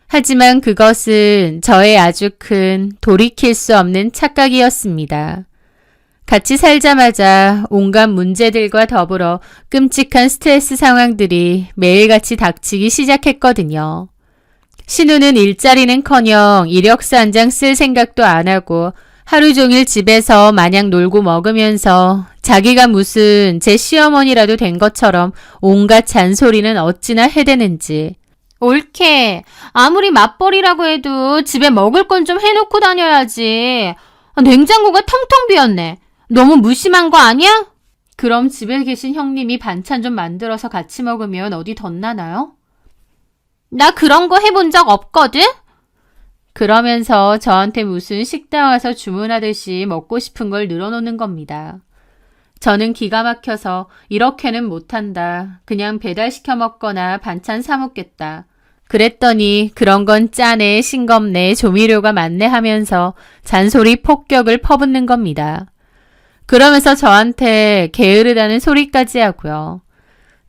하지만 그것은 저의 아주 큰 돌이킬 수 없는 착각이었습니다. 같이 살자마자 온갖 문제들과 더불어 끔찍한 스트레스 상황들이 매일같이 닥치기 시작했거든요. 신우는 일자리는커녕 이력서 한 장 쓸 생각도 안 하고 하루 종일 집에서 마냥 놀고 먹으면서 자기가 무슨 제 시어머니라도 된 것처럼 온갖 잔소리는 어찌나 해대는지. 옳게 아무리 맞벌이라고 해도 집에 먹을 건 좀 해놓고 다녀야지. 냉장고가 텅텅 비었네. 너무 무심한 거 아니야? 그럼 집에 계신 형님이 반찬 좀 만들어서 같이 먹으면 어디 덧나나요? 나 그런 거 해본 적 없거든? 그러면서 저한테 무슨 식당 와서 주문하듯이 먹고 싶은 걸 늘어놓는 겁니다. 저는 기가 막혀서 이렇게는 못한다. 그냥 배달시켜 먹거나 반찬 사 먹겠다. 그랬더니 그런 건 짜네, 싱겁네, 조미료가 많네 하면서 잔소리 폭격을 퍼붓는 겁니다. 그러면서 저한테 게으르다는 소리까지 하고요.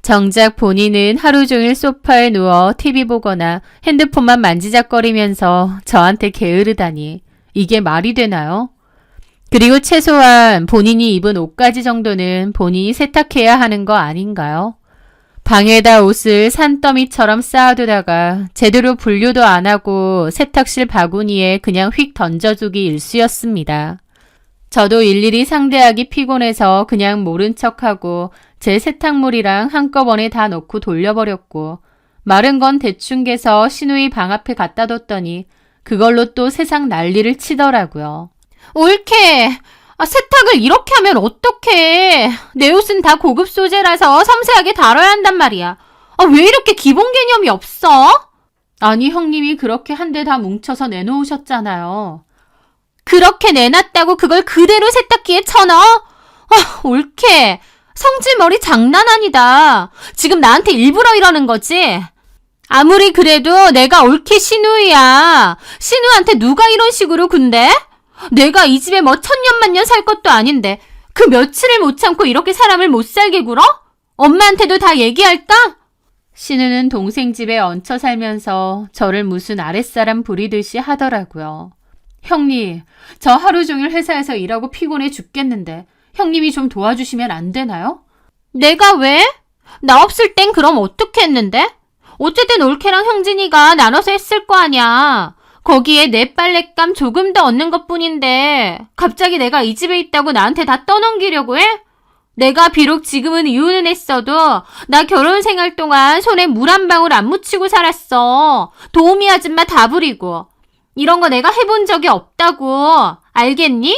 정작 본인은 하루 종일 소파에 누워 TV 보거나 핸드폰만 만지작거리면서 저한테 게으르다니 이게 말이 되나요? 그리고 최소한 본인이 입은 옷가지 정도는 본인이 세탁해야 하는 거 아닌가요? 방에다 옷을 산더미처럼 쌓아두다가 제대로 분류도 안 하고 세탁실 바구니에 그냥 휙 던져두기 일쑤였습니다. 저도 일일이 상대하기 피곤해서 그냥 모른 척하고 제 세탁물이랑 한꺼번에 다 넣고 돌려버렸고 마른 건 대충 개서 신우이 방 앞에 갖다 뒀더니 그걸로 또 세상 난리를 치더라고요. 옳게! 세탁을 이렇게 하면 어떡해. 내 옷은 다 고급 소재라서 섬세하게 다뤄야 한단 말이야. 왜 이렇게 기본 개념이 없어? 아니, 형님이 그렇게 한 대 다 뭉쳐서 내놓으셨잖아요. 그렇게 내놨다고 그걸 그대로 세탁기에 쳐넣어? 옳게. 성질머리 장난 아니다. 지금 나한테 일부러 이러는 거지? 아무리 그래도 내가 옳게 신우이야. 신우한테 누가 이런 식으로 군대? 내가 이 집에 뭐 천년만년 살 것도 아닌데 그 며칠을 못 참고 이렇게 사람을 못 살게 굴어? 엄마한테도 다 얘기할까? 신우는 동생 집에 얹혀 살면서 저를 무슨 아랫사람 부리듯이 하더라고요. 형님, 저 하루 종일 회사에서 일하고 피곤해 죽겠는데 형님이 좀 도와주시면 안 되나요? 내가 왜? 나 없을 땐 그럼 어떻게 했는데? 어쨌든 올케랑 형진이가 나눠서 했을 거 아니야. 거기에 내 빨랫감 조금 더 얻는 것뿐인데 갑자기 내가 이 집에 있다고 나한테 다 떠넘기려고 해? 내가 비록 지금은 이혼은 했어도 나 결혼 생활 동안 손에 물 한 방울 안 묻히고 살았어. 도우미 아줌마 다 부리고. 이런 거 내가 해본 적이 없다고. 알겠니?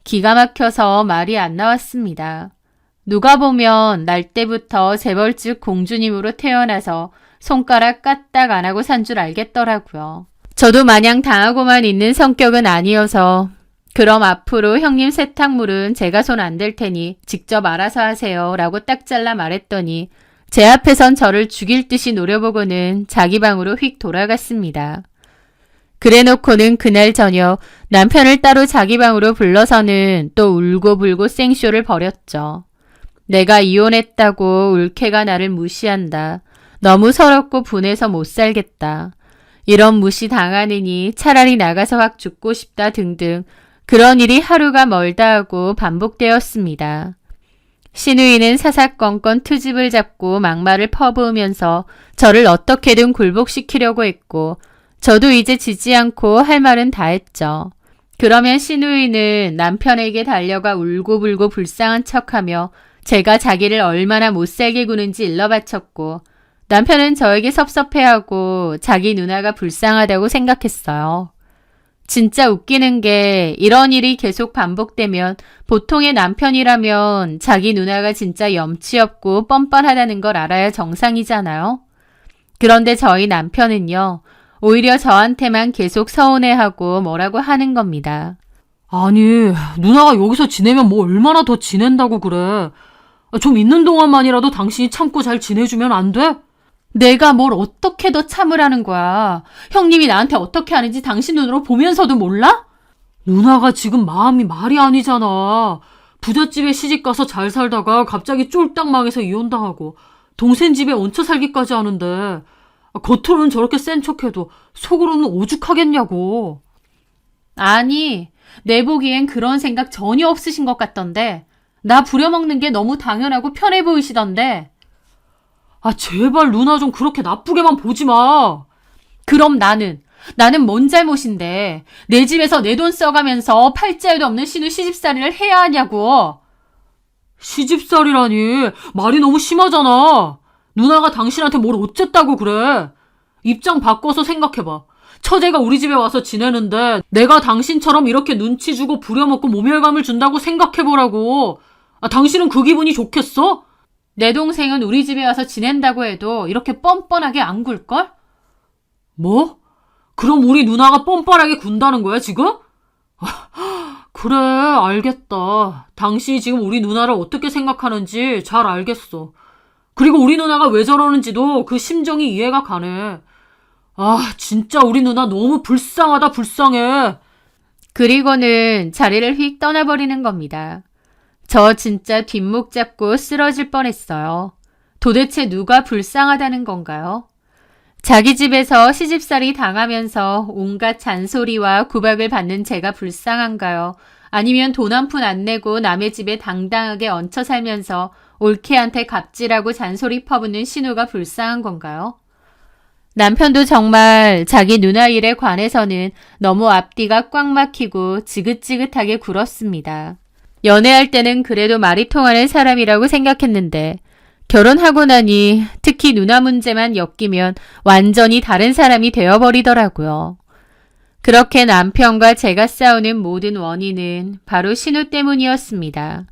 기가 막혀서 말이 안 나왔습니다. 누가 보면 날 때부터 재벌집 공주님으로 태어나서 손가락 까딱 안 하고 산 줄 알겠더라고요. 저도 마냥 당하고만 있는 성격은 아니어서 그럼 앞으로 형님 세탁물은 제가 손 안 댈 테니 직접 알아서 하세요 라고 딱 잘라 말했더니 제 앞에선 저를 죽일 듯이 노려보고는 자기 방으로 휙 돌아갔습니다. 그래놓고는 그날 저녁 남편을 따로 자기 방으로 불러서는 또 울고불고 생쇼를 벌였죠. 내가 이혼했다고 울케가 나를 무시한다. 너무 서럽고 분해서 못 살겠다. 이런 무시 당하느니 차라리 나가서 확 죽고 싶다 등등 그런 일이 하루가 멀다 하고 반복되었습니다. 신우이는 사사건건 트집을 잡고 막말을 퍼부으면서 저를 어떻게든 굴복시키려고 했고 저도 이제 지지 않고 할 말은 다 했죠. 그러면 신우이는 남편에게 달려가 울고불고 불쌍한 척하며 제가 자기를 얼마나 못살게 구는지 일러바쳤고 남편은 저에게 섭섭해하고 자기 누나가 불쌍하다고 생각했어요. 진짜 웃기는 게 이런 일이 계속 반복되면 보통의 남편이라면 자기 누나가 진짜 염치 없고 뻔뻔하다는 걸 알아야 정상이잖아요. 그런데 저희 남편은요. 오히려 저한테만 계속 서운해하고 뭐라고 하는 겁니다. 아니, 누나가 여기서 지내면 뭐 얼마나 더 지낸다고 그래. 좀 있는 동안만이라도 당신이 참고 잘 지내주면 안 돼? 내가 뭘 어떻게 더 참으라는 거야. 형님이 나한테 어떻게 하는지 당신 눈으로 보면서도 몰라? 누나가 지금 마음이 말이 아니잖아. 부잣집에 시집가서 잘 살다가 갑자기 쫄딱 망해서 이혼당하고 동생 집에 얹혀 살기까지 하는데 겉으로는 저렇게 센 척해도 속으로는 오죽하겠냐고. 아니, 내 보기엔 그런 생각 전혀 없으신 것 같던데. 나 부려먹는 게 너무 당연하고 편해 보이시던데. 제발 누나 좀 그렇게 나쁘게만 보지 마. 그럼 나는 뭔 잘못인데 내 집에서 내 돈 써가면서 팔자에도 없는 신우 시집살이를 해야 하냐고. 시집살이라니 말이 너무 심하잖아. 누나가 당신한테 뭘 어쨌다고 그래. 입장 바꿔서 생각해봐. 처제가 우리 집에 와서 지내는데 내가 당신처럼 이렇게 눈치 주고 부려먹고 모멸감을 준다고 생각해보라고. 당신은 그 기분이 좋겠어? 내 동생은 우리 집에 와서 지낸다고 해도 이렇게 뻔뻔하게 안 굴걸? 뭐? 그럼 우리 누나가 뻔뻔하게 군다는 거야 지금? 그래, 알겠다. 당신이 지금 우리 누나를 어떻게 생각하는지 잘 알겠어. 그리고 우리 누나가 왜 저러는지도 그 심정이 이해가 가네. 진짜 우리 누나 너무 불쌍하다, 불쌍해. 그리고는 자리를 휙 떠나버리는 겁니다. 저 진짜 뒷목 잡고 쓰러질 뻔했어요. 도대체 누가 불쌍하다는 건가요? 자기 집에서 시집살이 당하면서 온갖 잔소리와 구박을 받는 제가 불쌍한가요? 아니면 돈 한 푼 안 내고 남의 집에 당당하게 얹혀 살면서 올케한테 갑질하고 잔소리 퍼붓는 신우가 불쌍한 건가요? 남편도 정말 자기 누나 일에 관해서는 너무 앞뒤가 꽉 막히고 지긋지긋하게 굴었습니다. 연애할 때는 그래도 말이 통하는 사람이라고 생각했는데 결혼하고 나니 특히 누나 문제만 엮이면 완전히 다른 사람이 되어버리더라고요. 그렇게 남편과 제가 싸우는 모든 원인은 바로 신우 때문이었습니다.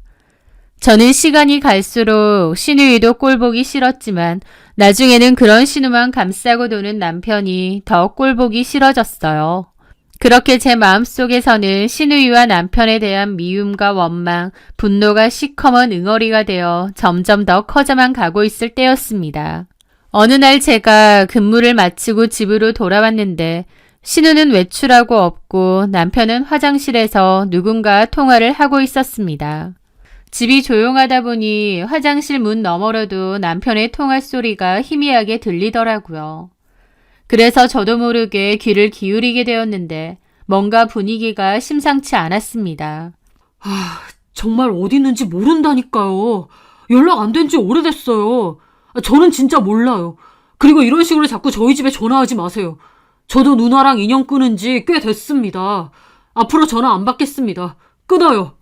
저는 시간이 갈수록 신우이도 꼴보기 싫었지만 나중에는 그런 신우만 감싸고 도는 남편이 더 꼴보기 싫어졌어요. 그렇게 제 마음속에서는 신우이와 남편에 대한 미움과 원망, 분노가 시커먼 응어리가 되어 점점 더 커져만 가고 있을 때였습니다. 어느 날 제가 근무를 마치고 집으로 돌아왔는데 신우는 외출하고 없고 남편은 화장실에서 누군가 통화를 하고 있었습니다. 집이 조용하다 보니 화장실 문 너머로도 남편의 통화 소리가 희미하게 들리더라고요. 그래서 저도 모르게 귀를 기울이게 되었는데 뭔가 분위기가 심상치 않았습니다. 정말 어디 있는지 모른다니까요. 연락 안 된 지 오래됐어요. 저는 진짜 몰라요. 그리고 이런 식으로 자꾸 저희 집에 전화하지 마세요. 저도 누나랑 인연 끊은 지 꽤 됐습니다. 앞으로 전화 안 받겠습니다. 끊어요.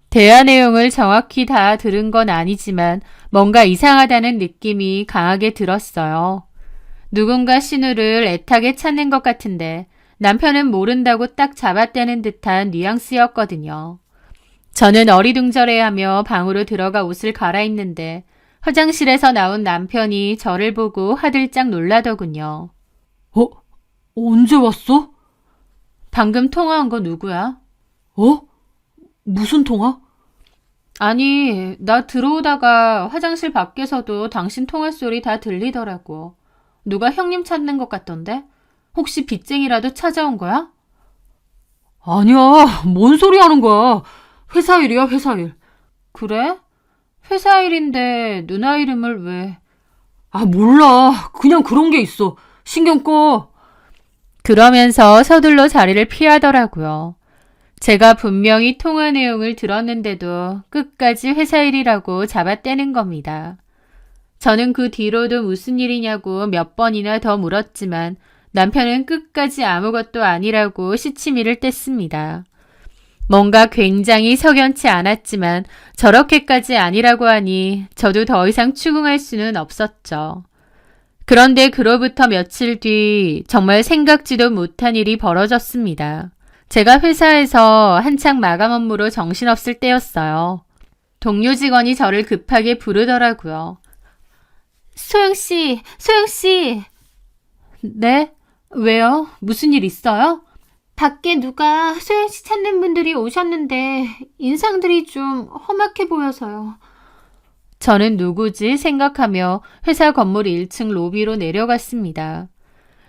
대화 내용을 정확히 다 들은 건 아니지만 뭔가 이상하다는 느낌이 강하게 들었어요. 누군가 신우를 애타게 찾는 것 같은데 남편은 모른다고 딱 잡아떼는 듯한 뉘앙스였거든요. 저는 어리둥절해하며 방으로 들어가 옷을 갈아입는데 화장실에서 나온 남편이 저를 보고 화들짝 놀라더군요. 언제 왔어? 방금 통화한 거 누구야? 무슨 통화? 아니, 나 들어오다가 화장실 밖에서도 당신 통화 소리 다 들리더라고. 누가 형님 찾는 것 같던데? 혹시 빚쟁이라도 찾아온 거야? 아니야, 뭔 소리 하는 거야. 회사 일이야, 회사 일. 그래? 회사 일인데 누나 이름을 왜? 몰라. 그냥 그런 게 있어. 신경 꺼. 그러면서 서둘러 자리를 피하더라고요. 제가 분명히 통화 내용을 들었는데도 끝까지 회사 일이라고 잡아떼는 겁니다. 저는 그 뒤로도 무슨 일이냐고 몇 번이나 더 물었지만 남편은 끝까지 아무것도 아니라고 시치미를 뗐습니다. 뭔가 굉장히 석연치 않았지만 저렇게까지 아니라고 하니 저도 더 이상 추궁할 수는 없었죠. 그런데 그로부터 며칠 뒤 정말 생각지도 못한 일이 벌어졌습니다. 제가 회사에서 한창 마감 업무로 정신없을 때였어요. 동료 직원이 저를 급하게 부르더라고요. 소영씨, 소영씨. 네? 왜요? 무슨 일 있어요? 밖에 누가 소영씨 찾는 분들이 오셨는데 인상들이 좀 험악해 보여서요. 저는 누구지 생각하며 회사 건물 1층 로비로 내려갔습니다.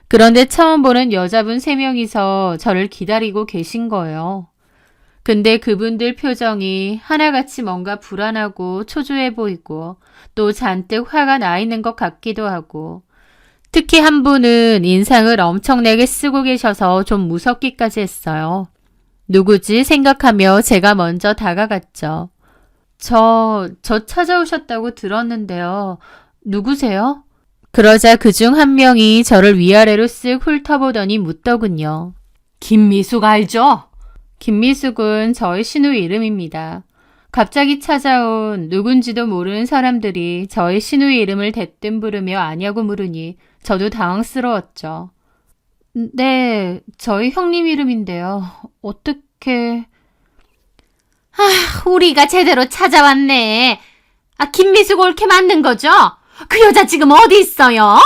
그런데 처음 보는 여자분 3명이서 저를 기다리고 계신 거예요. 근데 그분들 표정이 하나같이 뭔가 불안하고 초조해 보이고 또 잔뜩 화가 나 있는 것 같기도 하고 특히 한 분은 인상을 엄청나게 쓰고 계셔서 좀 무섭기까지 했어요. 누구지 생각하며 제가 먼저 다가갔죠. 저 찾아오셨다고 들었는데요. 누구세요? 그러자 그중 한 명이 저를 위아래로 쓱 훑어보더니 묻더군요. 김미숙 알죠? 김미숙은 저의 신우 이름입니다. 갑자기 찾아온 누군지도 모르는 사람들이 저의 신우의 이름을 대뜸 부르며 아냐고 물으니 저도 당황스러웠죠. 네, 저희 형님 이름인데요. 어떻게... 우리가 제대로 찾아왔네. 김미숙 옳게 만든 거죠? 그 여자 지금 어디 있어요?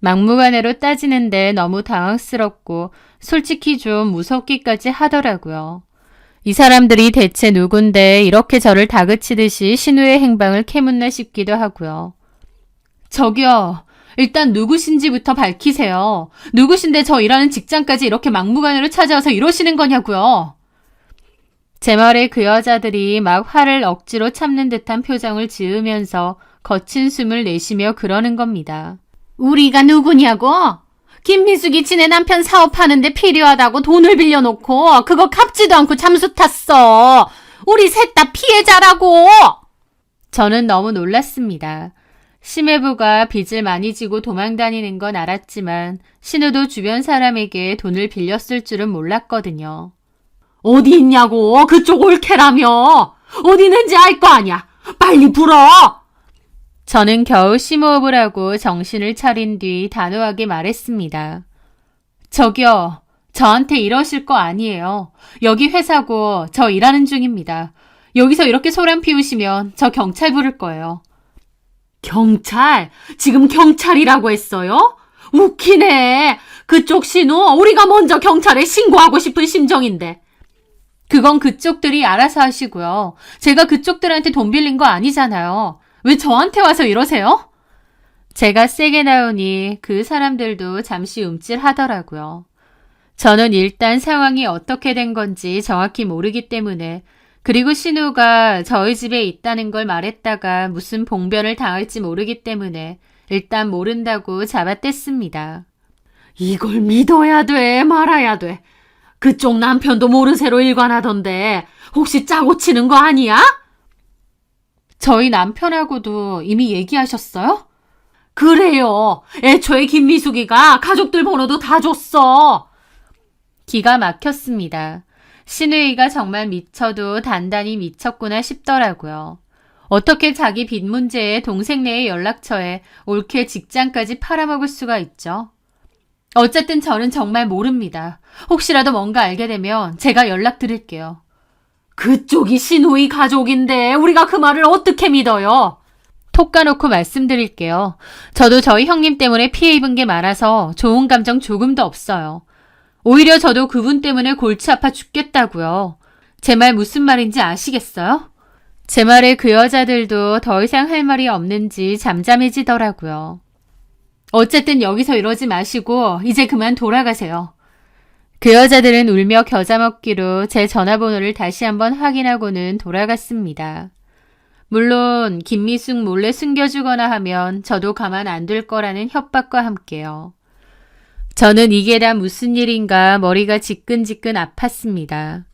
막무가내로 따지는데 너무 당황스럽고 솔직히 좀 무섭기까지 하더라고요. 이 사람들이 대체 누군데 이렇게 저를 다그치듯이 신우의 행방을 캐묻나 싶기도 하고요. 저기요. 일단 누구신지부터 밝히세요. 누구신데 저 일하는 직장까지 이렇게 막무가내로 찾아와서 이러시는 거냐고요. 제 말에 그 여자들이 막 화를 억지로 참는 듯한 표정을 지으면서 거친 숨을 내쉬며 그러는 겁니다. 우리가 누구냐고? 김미숙이 지네 남편 사업하는데 필요하다고 돈을 빌려놓고 그거 갚지도 않고 잠수 탔어. 우리 셋 다 피해자라고. 저는 너무 놀랐습니다. 심해부가 빚을 많이 지고 도망다니는 건 알았지만 신우도 주변 사람에게 돈을 빌렸을 줄은 몰랐거든요. 어디 있냐고. 그쪽 올케라며. 어디 있는지 알 거 아니야. 빨리 불어. 저는 겨우 심호흡을 하고 정신을 차린 뒤 단호하게 말했습니다. 저기요, 저한테 이러실 거 아니에요. 여기 회사고 저 일하는 중입니다. 여기서 이렇게 소란 피우시면 저 경찰 부를 거예요. 경찰? 지금 경찰이라고 했어요? 웃기네. 그쪽 신호 우리가 먼저 경찰에 신고하고 싶은 심정인데. 그건 그쪽들이 알아서 하시고요. 제가 그쪽들한테 돈 빌린 거 아니잖아요. 왜 저한테 와서 이러세요? 제가 세게 나오니 그 사람들도 잠시 움찔하더라고요. 저는 일단 상황이 어떻게 된 건지 정확히 모르기 때문에, 그리고 신우가 저희 집에 있다는 걸 말했다가 무슨 봉변을 당할지 모르기 때문에 일단 모른다고 잡아뗐습니다. 이걸 믿어야 돼, 말아야 돼. 그쪽 남편도 모르쇠로 일관하던데 혹시 짜고 치는 거 아니야? 저희 남편하고도 이미 얘기하셨어요? 그래요. 애초에 김미숙이가 가족들 번호도 다 줬어. 기가 막혔습니다. 신우이가 정말 미쳐도 단단히 미쳤구나 싶더라고요. 어떻게 자기 빚 문제에 동생네의 연락처에 올케 직장까지 팔아먹을 수가 있죠? 어쨌든 저는 정말 모릅니다. 혹시라도 뭔가 알게 되면 제가 연락드릴게요. 그쪽이 신우이 가족인데 우리가 그 말을 어떻게 믿어요? 톡 까놓고 말씀드릴게요. 저도 저희 형님 때문에 피해 입은 게 많아서 좋은 감정 조금도 없어요. 오히려 저도 그분 때문에 골치 아파 죽겠다고요. 제 말 무슨 말인지 아시겠어요? 제 말에 그 여자들도 더 이상 할 말이 없는지 잠잠해지더라고요. 어쨌든 여기서 이러지 마시고 이제 그만 돌아가세요. 그 여자들은 울며 겨자 먹기로 제 전화번호를 다시 한번 확인하고는 돌아갔습니다. 물론 김미숙 몰래 숨겨주거나 하면 저도 가만 안 둘 거라는 협박과 함께요. 저는 이게 다 무슨 일인가 머리가 지끈지끈 아팠습니다.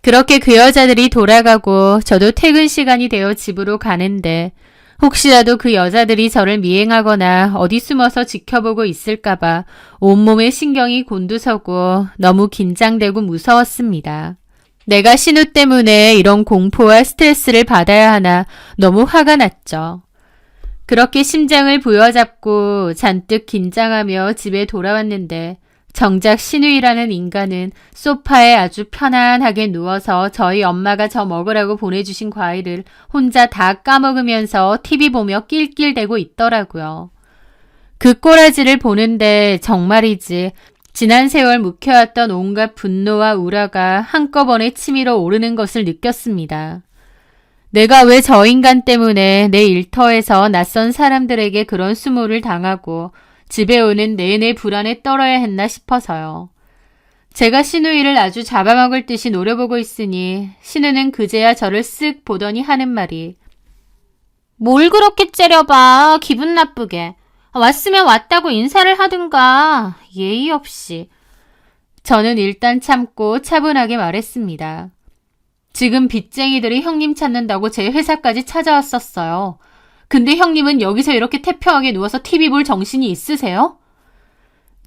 그렇게 그 여자들이 돌아가고 저도 퇴근 시간이 되어 집으로 가는데 혹시라도 그 여자들이 저를 미행하거나 어디 숨어서 지켜보고 있을까봐 온몸에 신경이 곤두서고 너무 긴장되고 무서웠습니다. 내가 신우 때문에 이런 공포와 스트레스를 받아야 하나 너무 화가 났죠. 그렇게 심장을 부여잡고 잔뜩 긴장하며 집에 돌아왔는데 정작 신우이라는 인간은 소파에 아주 편안하게 누워서 저희 엄마가 저 먹으라고 보내주신 과일을 혼자 다 까먹으면서 TV 보며 낄낄대고 있더라고요. 그 꼬라지를 보는데 정말이지 지난 세월 묵혀왔던 온갖 분노와 우라가 한꺼번에 치밀어 오르는 것을 느꼈습니다. 내가 왜 저 인간 때문에 내 일터에서 낯선 사람들에게 그런 수모를 당하고 집에 오는 내내 불안에 떨어야 했나 싶어서요. 제가 신우이를 아주 잡아먹을 듯이 노려보고 있으니 신우는 그제야 저를 쓱 보더니 하는 말이 뭘 그렇게 째려봐. 기분 나쁘게. 왔으면 왔다고 인사를 하든가. 예의 없이. 저는 일단 참고 차분하게 말했습니다. 지금 빚쟁이들이 형님 찾는다고 제 회사까지 찾아왔었어요. 근데 형님은 여기서 이렇게 태평하게 누워서 TV 볼 정신이 있으세요?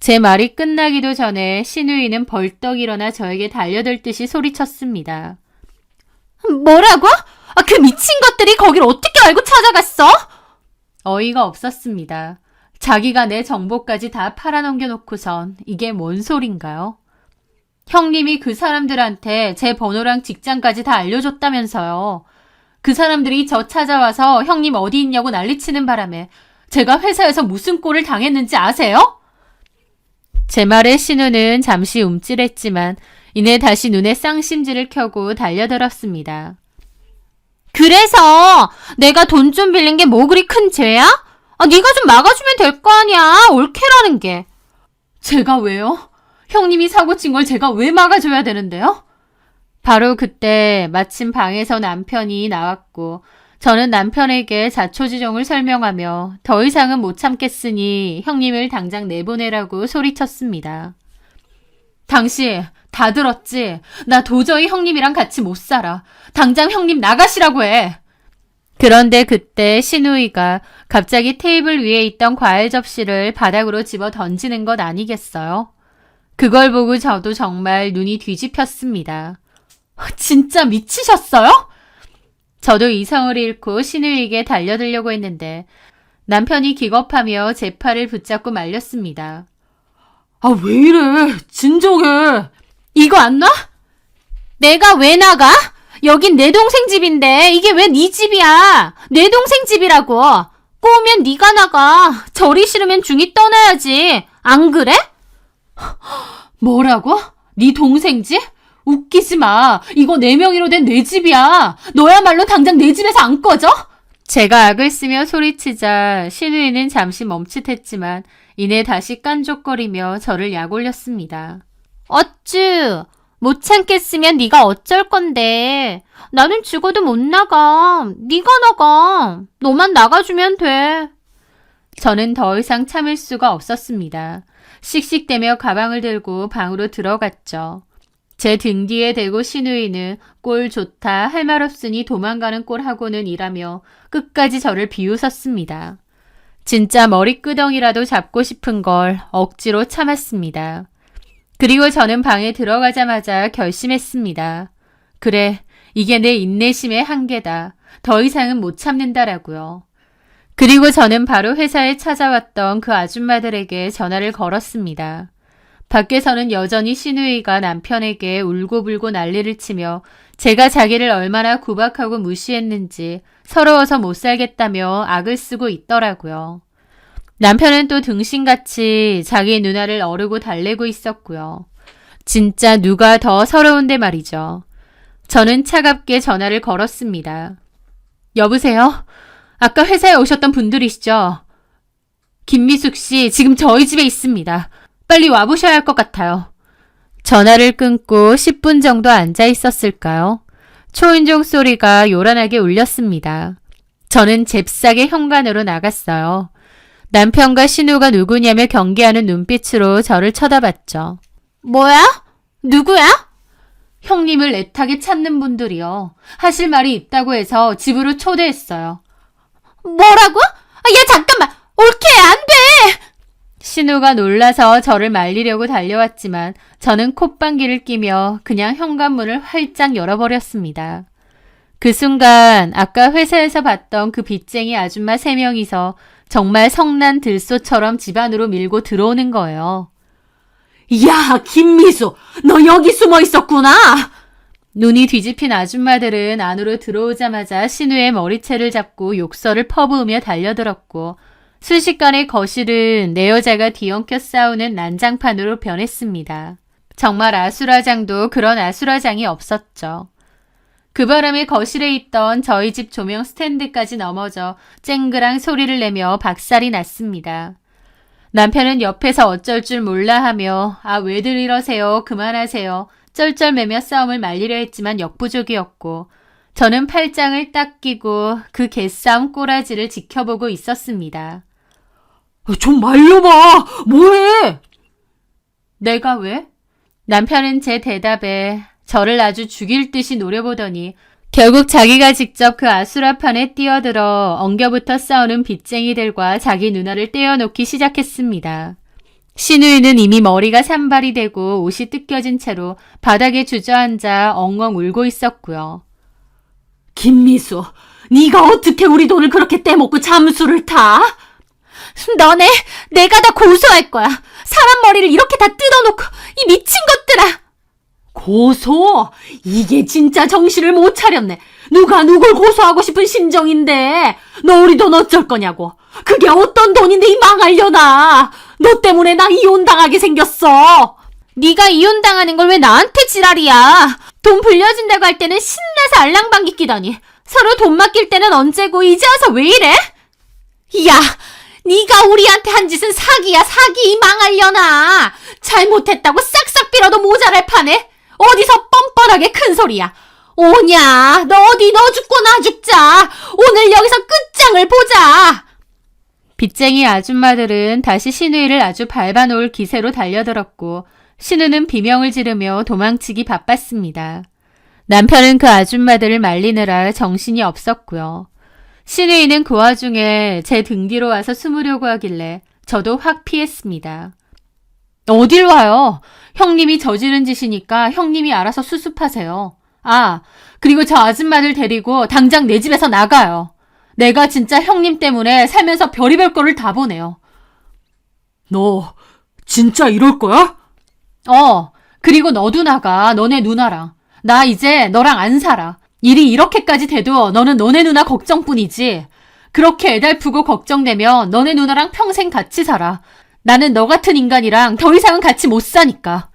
제 말이 끝나기도 전에 신우이는 벌떡 일어나 저에게 달려들 듯이 소리쳤습니다. 뭐라고? 그 미친 것들이 거길 어떻게 알고 찾아갔어? 어이가 없었습니다. 자기가 내 정보까지 다 팔아넘겨놓고선 이게 뭔 소린가요? 형님이 그 사람들한테 제 번호랑 직장까지 다 알려줬다면서요. 그 사람들이 저 찾아와서 형님 어디 있냐고 난리치는 바람에 제가 회사에서 무슨 꼴을 당했는지 아세요? 제 말에 신우는 잠시 움찔했지만 이내 다시 눈에 쌍심지를 켜고 달려들었습니다. 그래서 내가 돈 좀 빌린 게 뭐 그리 큰 죄야? 네가 좀 막아주면 될 거 아니야. 올케라는 게. 제가 왜요? 형님이 사고 친 걸 제가 왜 막아줘야 되는데요? 바로 그때 마침 방에서 남편이 나왔고 저는 남편에게 자초지종을 설명하며 더 이상은 못 참겠으니 형님을 당장 내보내라고 소리쳤습니다. 당신 다 들었지? 나 도저히 형님이랑 같이 못 살아. 당장 형님 나가시라고 해. 그런데 그때 신우이가 갑자기 테이블 위에 있던 과일 접시를 바닥으로 집어 던지는 것 아니겠어요? 그걸 보고 저도 정말 눈이 뒤집혔습니다. 진짜 미치셨어요? 저도 이성을 잃고 신우에게 달려들려고 했는데 남편이 기겁하며 제 팔을 붙잡고 말렸습니다. 아, 왜 이래? 진정해. 이거 안 놔? 내가 왜 나가? 여긴 내 동생 집인데 이게 왜 네 집이야? 내 동생 집이라고. 꼬우면 네가 나가. 절이 싫으면 중이 떠나야지. 안 그래? 뭐라고? 네 동생 집? 웃기지 마. 이거 내 명의로 된 내 집이야. 너야말로 당장 내 집에서 안 꺼져? 제가 악을 쓰며 소리치자 신우이는 잠시 멈칫했지만 이내 다시 깐족거리며 저를 약올렸습니다. 어쭈. 못 참겠으면 네가 어쩔 건데. 나는 죽어도 못 나가. 네가 나가. 너만 나가주면 돼. 저는 더 이상 참을 수가 없었습니다. 씩씩대며 가방을 들고 방으로 들어갔죠. 제 등 뒤에 대고 신우이는 꼴 좋다, 할 말 없으니 도망가는 꼴 하고는 일하며 끝까지 저를 비웃었습니다. 진짜 머리끄덩이라도 잡고 싶은 걸 억지로 참았습니다. 그리고 저는 방에 들어가자마자 결심했습니다. 그래, 이게 내 인내심의 한계다. 더 이상은 못 참는다라고요. 그리고 저는 바로 회사에 찾아왔던 그 아줌마들에게 전화를 걸었습니다. 밖에서는 여전히 신우이가 남편에게 울고불고 난리를 치며 제가 자기를 얼마나 구박하고 무시했는지 서러워서 못 살겠다며 악을 쓰고 있더라고요. 남편은 또 등신같이 자기 누나를 어르고 달래고 있었고요. 진짜 누가 더 서러운데 말이죠. 저는 차갑게 전화를 걸었습니다. 여보세요? 아까 회사에 오셨던 분들이시죠? 김미숙 씨 지금 저희 집에 있습니다. 빨리 와보셔야 할 것 같아요. 전화를 끊고 10분 정도 앉아 있었을까요? 초인종 소리가 요란하게 울렸습니다. 저는 잽싸게 현관으로 나갔어요. 남편과 신우가 누구냐며 경계하는 눈빛으로 저를 쳐다봤죠. 뭐야? 누구야? 형님을 애타게 찾는 분들이요. 하실 말이 있다고 해서 집으로 초대했어요. 뭐라고? 야, 잠깐만. 올케, 안 돼! 신우가 놀라서 저를 말리려고 달려왔지만 저는 콧방귀를 끼며 그냥 현관문을 활짝 열어버렸습니다. 그 순간 아까 회사에서 봤던 그 빚쟁이 아줌마 3명이서 정말 성난 들소처럼 집 안으로 밀고 들어오는 거예요. 야, 김미수, 너 여기 숨어 있었구나. 눈이 뒤집힌 아줌마들은 안으로 들어오자마자 신우의 머리채를 잡고 욕설을 퍼부으며 달려들었고 순식간에 거실은 내 여자가 뒤엉켜 싸우는 난장판으로 변했습니다. 정말 아수라장도 그런 아수라장이 없었죠. 그 바람에 거실에 있던 저희 집 조명 스탠드까지 넘어져 쨍그랑 소리를 내며 박살이 났습니다. 남편은 옆에서 어쩔 줄 몰라 하며 아 왜들 이러세요 그만하세요 쩔쩔매며 싸움을 말리려 했지만 역부족이었고 저는 팔짱을 딱 끼고 그 개싸움 꼬라지를 지켜보고 있었습니다. 좀 말려봐. 뭐해? 내가 왜? 남편은 제 대답에 저를 아주 죽일 듯이 노려보더니 결국 자기가 직접 그 아수라판에 뛰어들어 엉겨붙어 싸우는 빚쟁이들과 자기 누나를 떼어놓기 시작했습니다. 신우이는 이미 머리가 산발이 되고 옷이 뜯겨진 채로 바닥에 주저앉아 엉엉 울고 있었고요. 김미수, 네가 어떻게 우리 돈을 그렇게 떼먹고 잠수를 타? 너네, 내가 다 고소할 거야. 사람 머리를 이렇게 다 뜯어놓고, 이 미친 것들아! 고소? 이게 진짜 정신을 못 차렸네. 누가 누굴 고소하고 싶은 심정인데. 너 우리 돈 어쩔 거냐고. 그게 어떤 돈인데 이 망하려나. 너 때문에 나 이혼당하게 생겼어. 네가 이혼당하는 걸 왜 나한테 지랄이야. 돈 불려준다고 할 때는 신나서 알랑방귀 끼더니 서로 돈 맡길 때는 언제고 이제 와서 왜 이래? 야, 네가 우리한테 한 짓은 사기야, 사기. 망하려나. 잘못했다고 싹싹 빌어도 모자랄 판에 어디서 뻔뻔하게 큰 소리야. 오냐, 너 어디 너 죽고 나 죽자. 오늘 여기서 끝장을 보자. 빚쟁이 아줌마들은 다시 신우이를 아주 밟아놓을 기세로 달려들었고 신우는 비명을 지르며 도망치기 바빴습니다. 남편은 그 아줌마들을 말리느라 정신이 없었고요. 신우이는 그 와중에 제 등 뒤로 와서 숨으려고 하길래 저도 확 피했습니다. 어딜 와요? 형님이 저지른 짓이니까 형님이 알아서 수습하세요. 아, 그리고 저 아줌마들 데리고 당장 내 집에서 나가요. 내가 진짜 형님 때문에 살면서 별의별 거를 다 보네요. 너 진짜 이럴 거야? 그리고 너도 나가, 너네 누나랑. 나 이제 너랑 안 살아. 일이 이렇게까지 돼도 너는 너네 누나 걱정뿐이지. 그렇게 애달프고 걱정되면 너네 누나랑 평생 같이 살아. 나는 너 같은 인간이랑 더 이상은 같이 못 사니까.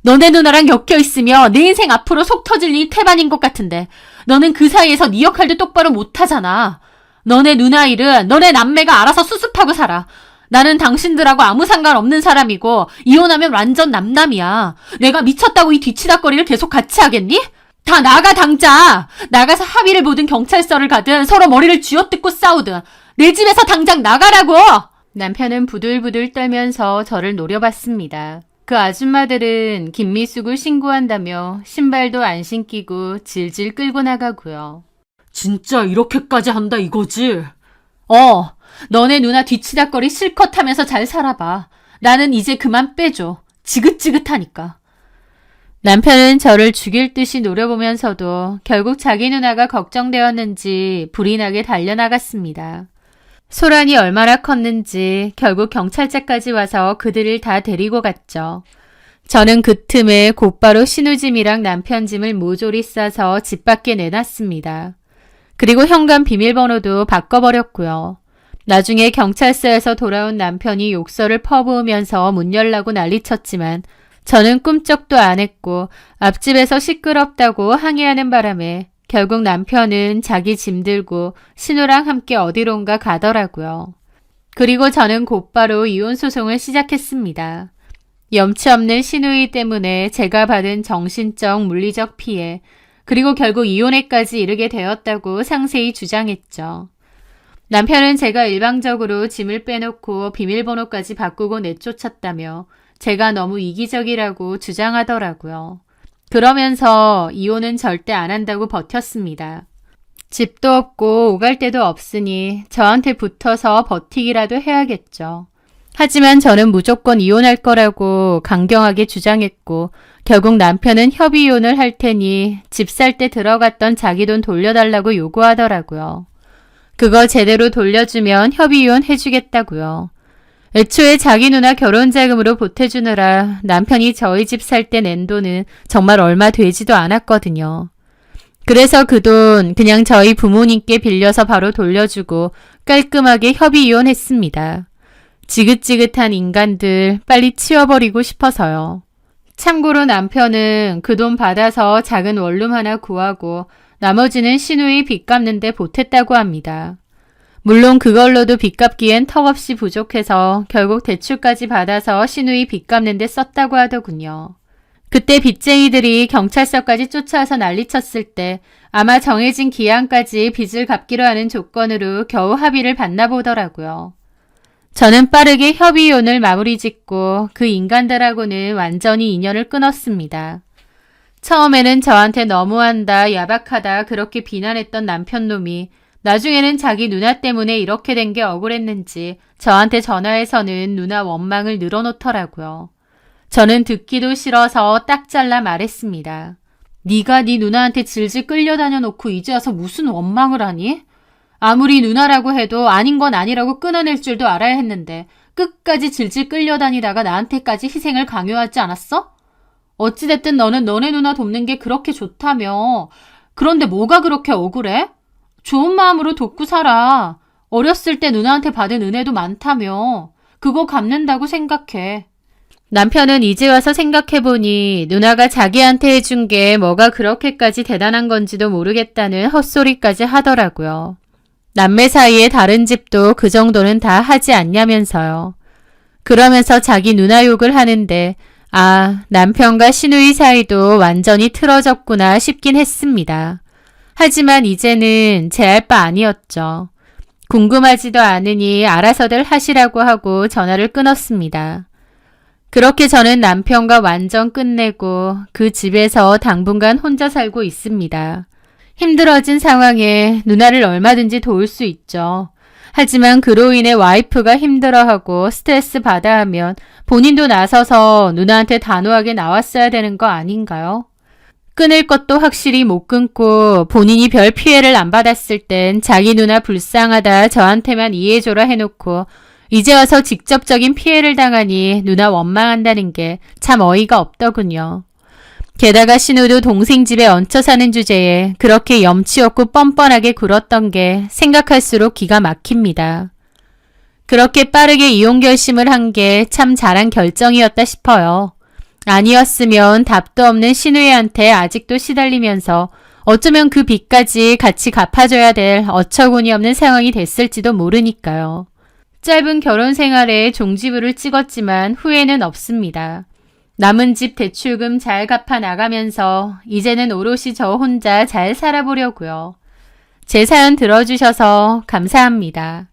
너네 누나랑 엮여 있으면 내 인생 앞으로 속 터질 일이 태반인 것 같은데 너는 그 사이에서 네 역할도 똑바로 못 하잖아. 너네 누나 일은 너네 남매가 알아서 수습하고 살아. 나는 당신들하고 아무 상관없는 사람이고 이혼하면 완전 남남이야. 내가 미쳤다고 이 뒤치다거리를 계속 같이 하겠니? 다 나가 당장. 나가서 합의를 보든 경찰서를 가든 서로 머리를 쥐어뜯고 싸우든 내 집에서 당장 나가라고. 남편은 부들부들 떨면서 저를 노려봤습니다. 그 아줌마들은 김미숙을 신고한다며 신발도 안 신기고 질질 끌고 나가고요. 진짜 이렇게까지 한다 이거지? 너네 누나 뒤치다거리 실컷 하면서 잘 살아봐. 나는 이제 그만 빼줘. 지긋지긋하니까. 남편은 저를 죽일 듯이 노려보면서도 결국 자기 누나가 걱정되었는지 불이 나게 달려나갔습니다. 소란이 얼마나 컸는지 결국 경찰차까지 와서 그들을 다 데리고 갔죠. 저는 그 틈에 곧바로 신우짐이랑 남편 짐을 모조리 싸서 집 밖에 내놨습니다. 그리고 현관 비밀번호도 바꿔버렸고요. 나중에 경찰서에서 돌아온 남편이 욕설을 퍼부으면서 문 열라고 난리쳤지만 저는 꿈쩍도 안 했고 앞집에서 시끄럽다고 항의하는 바람에 결국 남편은 자기 짐 들고 신우랑 함께 어디론가 가더라고요. 그리고 저는 곧바로 이혼 소송을 시작했습니다. 염치 없는 신우이 때문에 제가 받은 정신적, 물리적 피해, 그리고 결국 이혼에까지 이르게 되었다고 상세히 주장했죠. 남편은 제가 일방적으로 짐을 빼놓고 비밀번호까지 바꾸고 내쫓았다며 제가 너무 이기적이라고 주장하더라고요. 그러면서 이혼은 절대 안 한다고 버텼습니다. 집도 없고 오갈 데도 없으니 저한테 붙어서 버티기라도 해야겠죠. 하지만 저는 무조건 이혼할 거라고 강경하게 주장했고 결국 남편은 협의 이혼을 할 테니 집 살 때 들어갔던 자기 돈 돌려달라고 요구하더라고요. 그거 제대로 돌려주면 협의 이혼 해주겠다고요. 애초에 자기 누나 결혼자금으로 보태주느라 남편이 저희 집 살 때 낸 돈은 정말 얼마 되지도 않았거든요. 그래서 그 돈 그냥 저희 부모님께 빌려서 바로 돌려주고 깔끔하게 협의 이혼했습니다. 지긋지긋한 인간들 빨리 치워버리고 싶어서요. 참고로 남편은 그 돈 받아서 작은 원룸 하나 구하고 나머지는 신우이 빚 갚는데 보탰다고 합니다. 물론 그걸로도 빚 갚기엔 턱없이 부족해서 결국 대출까지 받아서 신우이 빚 갚는데 썼다고 하더군요. 그때 빚쟁이들이 경찰서까지 쫓아와서 난리쳤을 때 아마 정해진 기한까지 빚을 갚기로 하는 조건으로 겨우 합의를 봤나 보더라고요. 저는 빠르게 협의이혼을 마무리 짓고 그 인간들하고는 완전히 인연을 끊었습니다. 처음에는 저한테 너무한다, 야박하다 그렇게 비난했던 남편놈이 나중에는 자기 누나 때문에 이렇게 된 게 억울했는지 저한테 전화해서는 누나 원망을 늘어놓더라고요. 저는 듣기도 싫어서 딱 잘라 말했습니다. 네가 네 누나한테 질질 끌려다녀 놓고 이제 와서 무슨 원망을 하니? 아무리 누나라고 해도 아닌 건 아니라고 끊어낼 줄도 알아야 했는데 끝까지 질질 끌려다니다가 나한테까지 희생을 강요하지 않았어? 어찌됐든 너는 너네 누나 돕는 게 그렇게 좋다며. 그런데 뭐가 그렇게 억울해? 좋은 마음으로 돕고 살아. 어렸을 때 누나한테 받은 은혜도 많다며. 그거 갚는다고 생각해. 남편은 이제 와서 생각해보니 누나가 자기한테 해준 게 뭐가 그렇게까지 대단한 건지도 모르겠다는 헛소리까지 하더라고요. 남매 사이에 다른 집도 그 정도는 다 하지 않냐면서요. 그러면서 자기 누나 욕을 하는데 아, 남편과 시누이 사이도 완전히 틀어졌구나 싶긴 했습니다. 하지만 이제는 제 할 바 아니었죠. 궁금하지도 않으니 알아서들 하시라고 하고 전화를 끊었습니다. 그렇게 저는 남편과 완전 끝내고 그 집에서 당분간 혼자 살고 있습니다. 힘들어진 상황에 누나를 얼마든지 도울 수 있죠. 하지만 그로 인해 와이프가 힘들어하고 스트레스 받아 하면 본인도 나서서 누나한테 단호하게 나왔어야 되는 거 아닌가요? 끊을 것도 확실히 못 끊고 본인이 별 피해를 안 받았을 땐 자기 누나 불쌍하다 저한테만 이해해줘라 해놓고 이제 와서 직접적인 피해를 당하니 누나 원망한다는 게 참 어이가 없더군요. 게다가 신우도 동생 집에 얹혀 사는 주제에 그렇게 염치 없고 뻔뻔하게 굴었던 게 생각할수록 기가 막힙니다. 그렇게 빠르게 이혼 결심을 한 게 참 잘한 결정이었다 싶어요. 아니었으면 답도 없는 신우애한테 아직도 시달리면서 어쩌면 그 빚까지 같이 갚아줘야 될 어처구니 없는 상황이 됐을지도 모르니까요. 짧은 결혼 생활에 종지부를 찍었지만 후회는 없습니다. 남은 집 대출금 잘 갚아 나가면서 이제는 오롯이 저 혼자 잘 살아보려고요. 제 사연 들어주셔서 감사합니다.